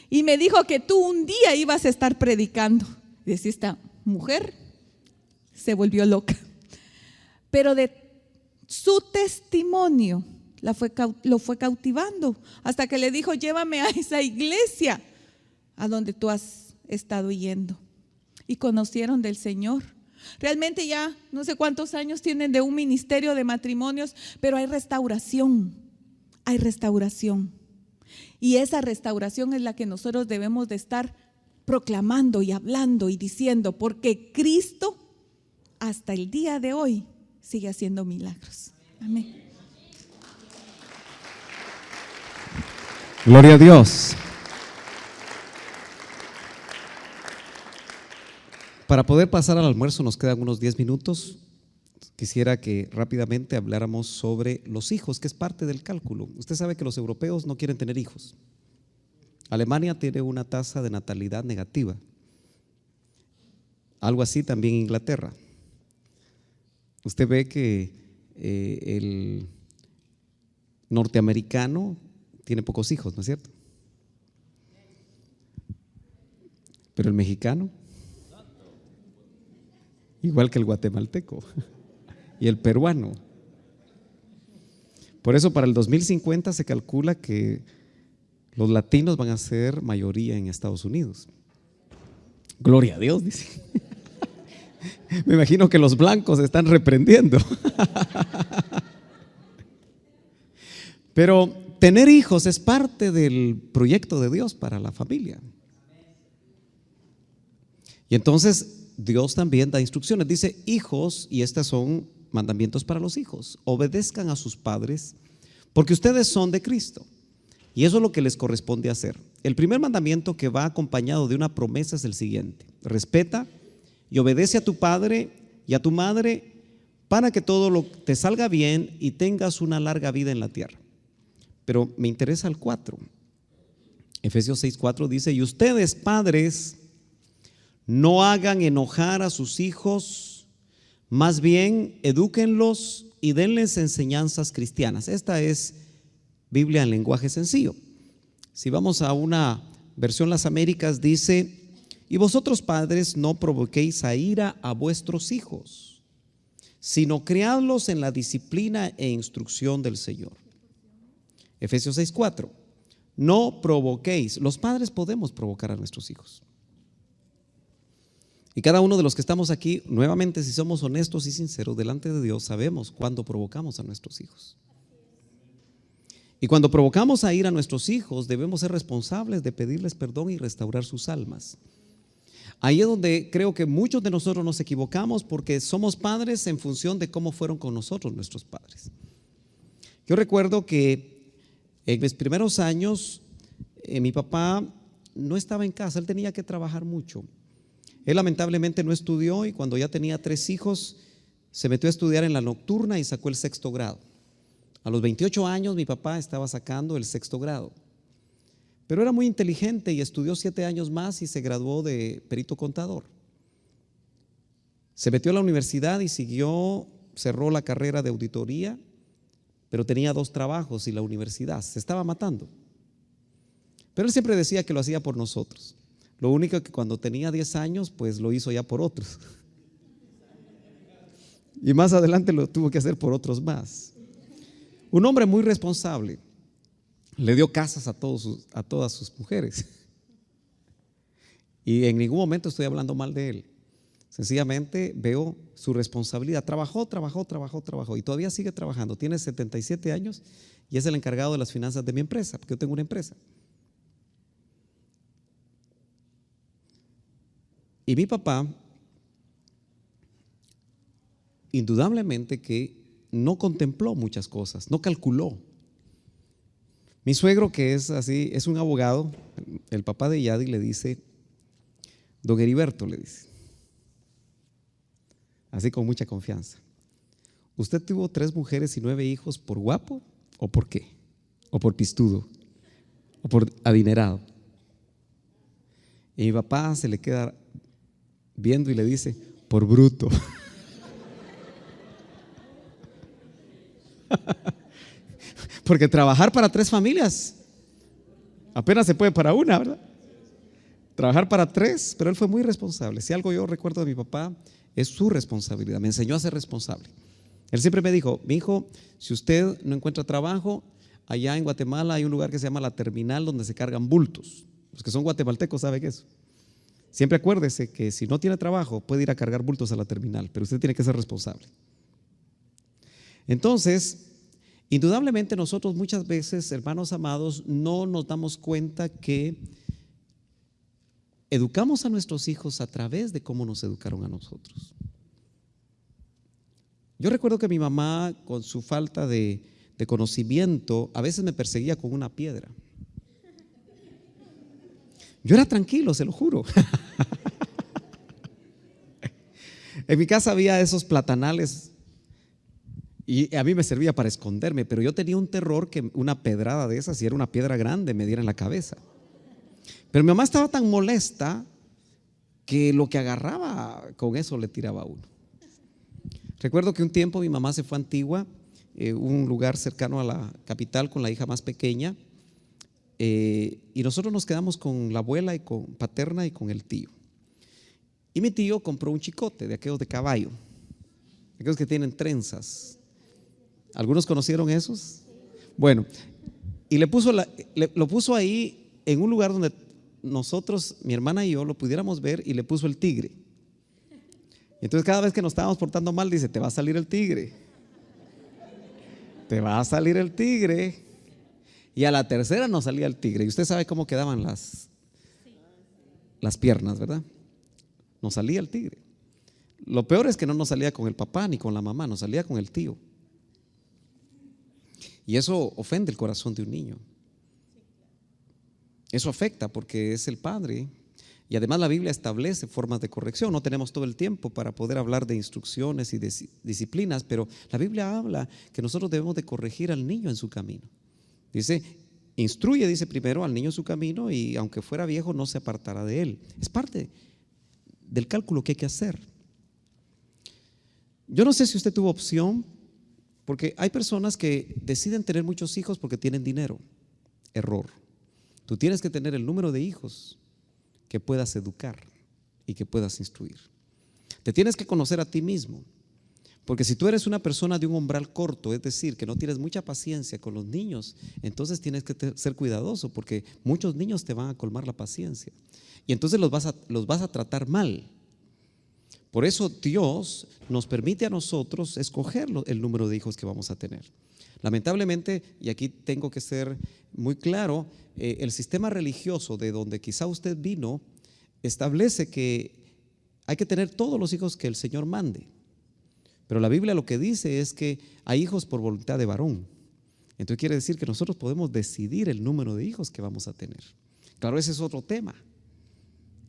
y me dijo que tú un día ibas a estar predicando. Y decía, esta mujer se volvió loca. Pero de su testimonio lo fue cautivando hasta que le dijo, llévame a esa iglesia a donde tú has estado yendo. Y conocieron del Señor. Realmente ya no sé cuántos años tienen de un ministerio de matrimonios, pero hay restauración, hay restauración. Y esa restauración es la que nosotros debemos de estar proclamando y hablando y diciendo, porque Cristo hasta el día de hoy sigue haciendo milagros. Amén. Gloria a Dios. Para poder pasar al almuerzo nos quedan unos 10 minutos. Quisiera que rápidamente habláramos sobre los hijos, que es parte del cálculo. Usted sabe que los europeos no quieren tener hijos. Alemania tiene una tasa de natalidad negativa. Algo así también Inglaterra. Usted ve que el norteamericano tiene pocos hijos, ¿no es cierto? Pero el mexicano, igual que el guatemalteco y el peruano. Por eso para el 2050 se calcula que los latinos van a ser mayoría en Estados Unidos. Gloria a Dios, dice. Me imagino que los blancos están reprendiendo. Pero tener hijos es parte del proyecto de Dios para la familia. Y entonces Dios también da instrucciones, dice hijos, y estos son mandamientos para los hijos: obedezcan a sus padres porque ustedes son de Cristo, y eso es lo que les corresponde hacer. El primer mandamiento, que va acompañado de una promesa, es el siguiente: respeta y obedece a tu padre y a tu madre para que todo lo te salga bien y tengas una larga vida en la tierra. Pero me interesa el 4. Efesios 6:4 dice: y ustedes, padres, no hagan enojar a sus hijos, más bien edúquenlos y denles enseñanzas cristianas. Esta es Biblia en lenguaje sencillo. Si vamos a una versión Las Américas, dice: Y vosotros padres no provoquéis a ira a vuestros hijos, sino criadlos en la disciplina e instrucción del Señor. Efesios 6:4. No provoquéis. Los padres podemos provocar a nuestros hijos. Y cada uno de los que estamos aquí, nuevamente, si somos honestos y sinceros delante de Dios, sabemos cuándo provocamos a nuestros hijos. Y cuando provocamos a ira a nuestros hijos, debemos ser responsables de pedirles perdón y restaurar sus almas. Ahí es donde creo que muchos de nosotros nos equivocamos, porque somos padres en función de cómo fueron con nosotros nuestros padres. Yo recuerdo que en mis primeros años, mi papá no estaba en casa, él tenía que trabajar mucho. Él lamentablemente no estudió, y cuando ya tenía 3 hijos, se metió a estudiar en la nocturna y sacó el 6º grado. A los 28 años mi papá estaba sacando el 6º grado. Pero era muy inteligente y estudió 7 años más y se graduó de perito contador. Se metió a la universidad y cerró la carrera de auditoría, pero tenía 2 trabajos y la universidad. Se estaba matando. Pero él siempre decía que lo hacía por nosotros. Lo único que cuando tenía 10 años, pues lo hizo ya por otros. Y más adelante lo tuvo que hacer por otros más. Un hombre muy responsable. Le dio casas a todas sus mujeres. Y en ningún momento estoy hablando mal de él. Sencillamente veo su responsabilidad. Trabajó y todavía sigue trabajando. Tiene 77 años y es el encargado de las finanzas de mi empresa, porque yo tengo una empresa. Y mi papá, indudablemente que no contempló muchas cosas, no calculó. Mi suegro, que es así, es un abogado, el papá de Yadi, le dice: don Heriberto, le dice, así con mucha confianza, ¿usted tuvo 3 mujeres y 9 hijos por guapo o por qué? ¿O por pistudo? ¿O por adinerado? Y mi papá se le queda viendo y le dice: por bruto. Porque trabajar para 3 familias apenas se puede para una, ¿verdad? Trabajar para 3, pero él fue muy responsable. Si algo yo recuerdo de mi papá, es su responsabilidad. Me enseñó a ser responsable. Él siempre me dijo: mi hijo, si usted no encuentra trabajo, allá en Guatemala hay un lugar que se llama La Terminal, donde se cargan bultos. Los que son guatemaltecos saben eso. Siempre acuérdese que si no tiene trabajo, puede ir a cargar bultos a la terminal, pero usted tiene que ser responsable. Entonces, indudablemente nosotros muchas veces, hermanos amados, no nos damos cuenta que educamos a nuestros hijos a través de cómo nos educaron a nosotros. Yo recuerdo que mi mamá, con su falta de conocimiento, a veces me perseguía con una piedra. Yo era tranquilo, se lo juro. En mi casa había esos platanales y a mí me servía para esconderme, pero yo tenía un terror que una pedrada de esas, si era una piedra grande, me diera en la cabeza. Pero mi mamá estaba tan molesta que lo que agarraba con eso le tiraba a uno. Recuerdo que un tiempo mi mamá se fue a Antigua, un lugar cercano a la capital, con la hija más pequeña, y nosotros nos quedamos con la abuela y con paterna y con el tío. Y mi tío compró un chicote de aquellos de caballo, aquellos que tienen trenzas. ¿Algunos conocieron esos? Bueno, y lo puso ahí en un lugar donde nosotros, mi hermana y yo, lo pudiéramos ver, y le puso el tigre. Y entonces cada vez que nos estábamos portando mal, dice: te va a salir el tigre, te va a salir el tigre. Y a la tercera nos salía el tigre. Y usted sabe cómo quedaban las piernas, ¿verdad? Nos salía el tigre. Lo peor es que no nos salía con el papá ni con la mamá, nos salía con el tío. Y eso ofende el corazón de un niño. Eso afecta porque es el padre. Y además la Biblia establece formas de corrección. No tenemos todo el tiempo para poder hablar de instrucciones y de disciplinas, pero la Biblia habla que nosotros debemos de corregir al niño en su camino. Dice: instruye, dice, primero al niño en su camino, y aunque fuera viejo no se apartará de él. Es parte del cálculo que hay que hacer. Yo no sé si usted tuvo opción, porque hay personas que deciden tener muchos hijos porque tienen dinero. Error. Tú tienes que tener el número de hijos que puedas educar. y que puedas instruir. Te tienes que conocer a ti mismo, porque si tú eres una persona de un umbral corto, es decir, que no tienes mucha paciencia con los niños, entonces tienes que ser cuidadoso, porque muchos niños te van a colmar la paciencia y entonces los vas a tratar mal. Por eso Dios nos permite a nosotros escoger el número de hijos que vamos a tener. Lamentablemente, y aquí tengo que ser muy claro, el sistema religioso de donde quizá usted vino establece que hay que tener todos los hijos que el Señor mande. Pero la Biblia lo que dice es que hay hijos por voluntad de varón. Entonces quiere decir que nosotros podemos decidir el número de hijos que vamos a tener. Claro, ese es otro tema.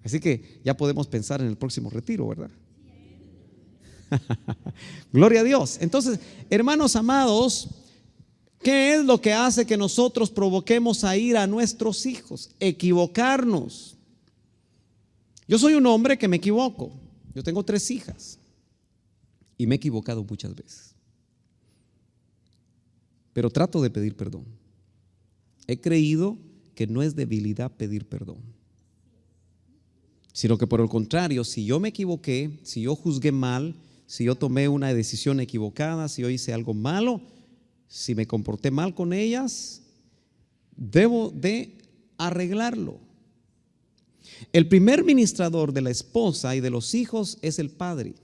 Así que ya podemos pensar en el próximo retiro, ¿verdad? Gloria a Dios. Entonces, hermanos amados, ¿qué es lo que hace que nosotros provoquemos a ir a nuestros hijos? Equivocarnos. Yo soy un hombre que me equivoco. Yo tengo 3 hijas y me he equivocado muchas veces, pero trato de pedir perdón. He creído que no es debilidad pedir perdón, sino que por el contrario, si yo me equivoqué, si yo juzgué mal, si yo tomé una decisión equivocada, si yo hice algo malo, si me comporté mal con ellas, debo de arreglarlo. El primer ministrador de la esposa y de los hijos es el padre.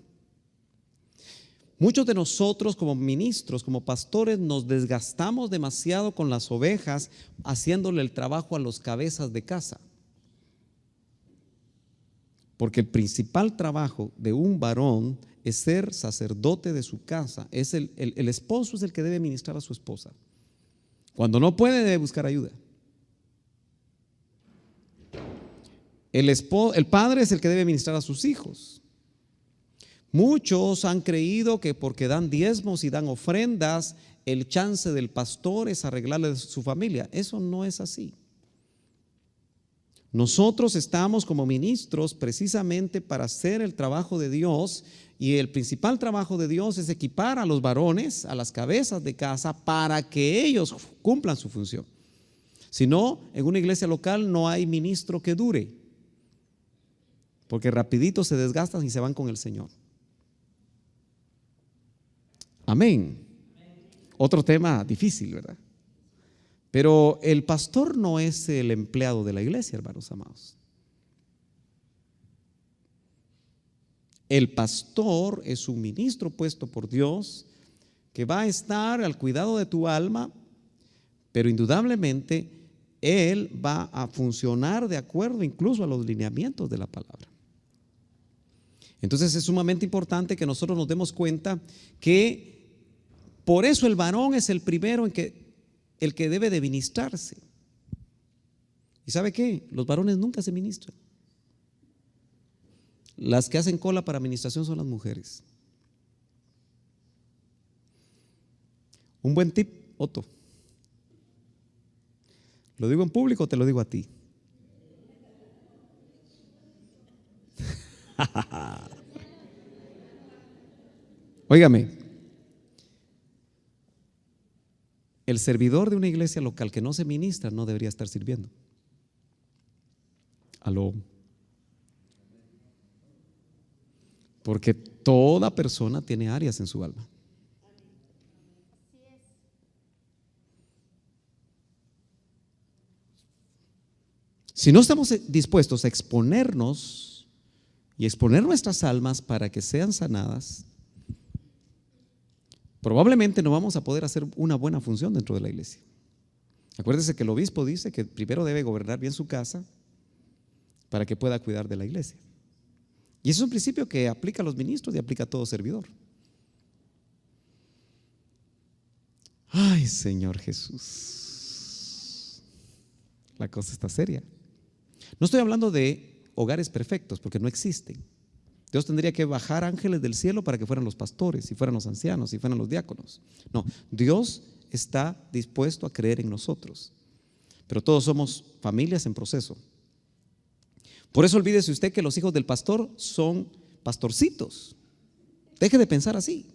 Muchos de nosotros como ministros, como pastores, nos desgastamos demasiado con las ovejas haciéndole el trabajo a los cabezas de casa. Porque el principal trabajo de un varón es ser sacerdote de su casa. Es el esposo es el que debe ministrar a su esposa. Cuando no puede, debe buscar ayuda. El padre es el que debe ministrar a sus hijos. Muchos han creído que porque dan diezmos y dan ofrendas, el chance del pastor es arreglarle su familia. Eso no es así. Nosotros estamos como ministros precisamente para hacer el trabajo de Dios, y el principal trabajo de Dios es equipar a los varones, a las cabezas de casa, para que ellos cumplan su función. Si no, en una iglesia local no hay ministro que dure, porque rapidito se desgastan y se van con el Señor. Amén. Otro tema difícil, ¿verdad? Pero el pastor no es el empleado de la iglesia, hermanos amados. El pastor es un ministro puesto por Dios que va a estar al cuidado de tu alma, pero indudablemente él va a funcionar de acuerdo incluso a los lineamientos de la palabra. Entonces es sumamente importante que nosotros nos demos cuenta que por eso el varón es el primero el que debe de ministrarse. ¿Y sabe qué? Los varones nunca se ministran. Las que hacen cola para administración son las mujeres. Un buen tip, Otto. ¿Lo digo en público o te lo digo a ti? Óigame, el servidor de una iglesia local que no se ministra no debería estar sirviendo. Aló. Porque toda persona tiene áreas en su alma. Si no estamos dispuestos a exponernos y exponer nuestras almas para que sean sanadas, probablemente no vamos a poder hacer una buena función dentro de la iglesia. Acuérdese que el obispo dice que primero debe gobernar bien su casa para que pueda cuidar de la iglesia. Y ese es un principio que aplica a los ministros y aplica a todo servidor. Ay, Señor Jesús, la cosa está seria. No estoy hablando de hogares perfectos, porque no existen. Dios tendría que bajar ángeles del cielo para que fueran los pastores, y fueran los ancianos, y fueran los diáconos. No, Dios está dispuesto a creer en nosotros, pero todos somos familias en proceso. Por eso olvídese usted que los hijos del pastor son pastorcitos. Deje de pensar así.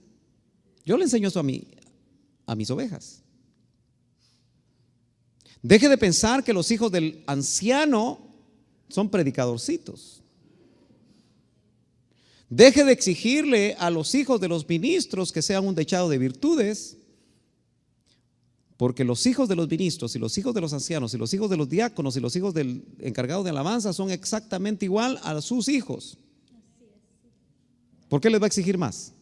Yo le enseño eso a mis ovejas. Deje de pensar que los hijos del anciano son predicadorcitos. Deje de exigirle a los hijos de los ministros que sean un dechado de virtudes, porque los hijos de los ministros y los hijos de los ancianos y los hijos de los diáconos y los hijos del encargado de alabanza son exactamente igual a sus hijos. ¿Por qué les va a exigir más?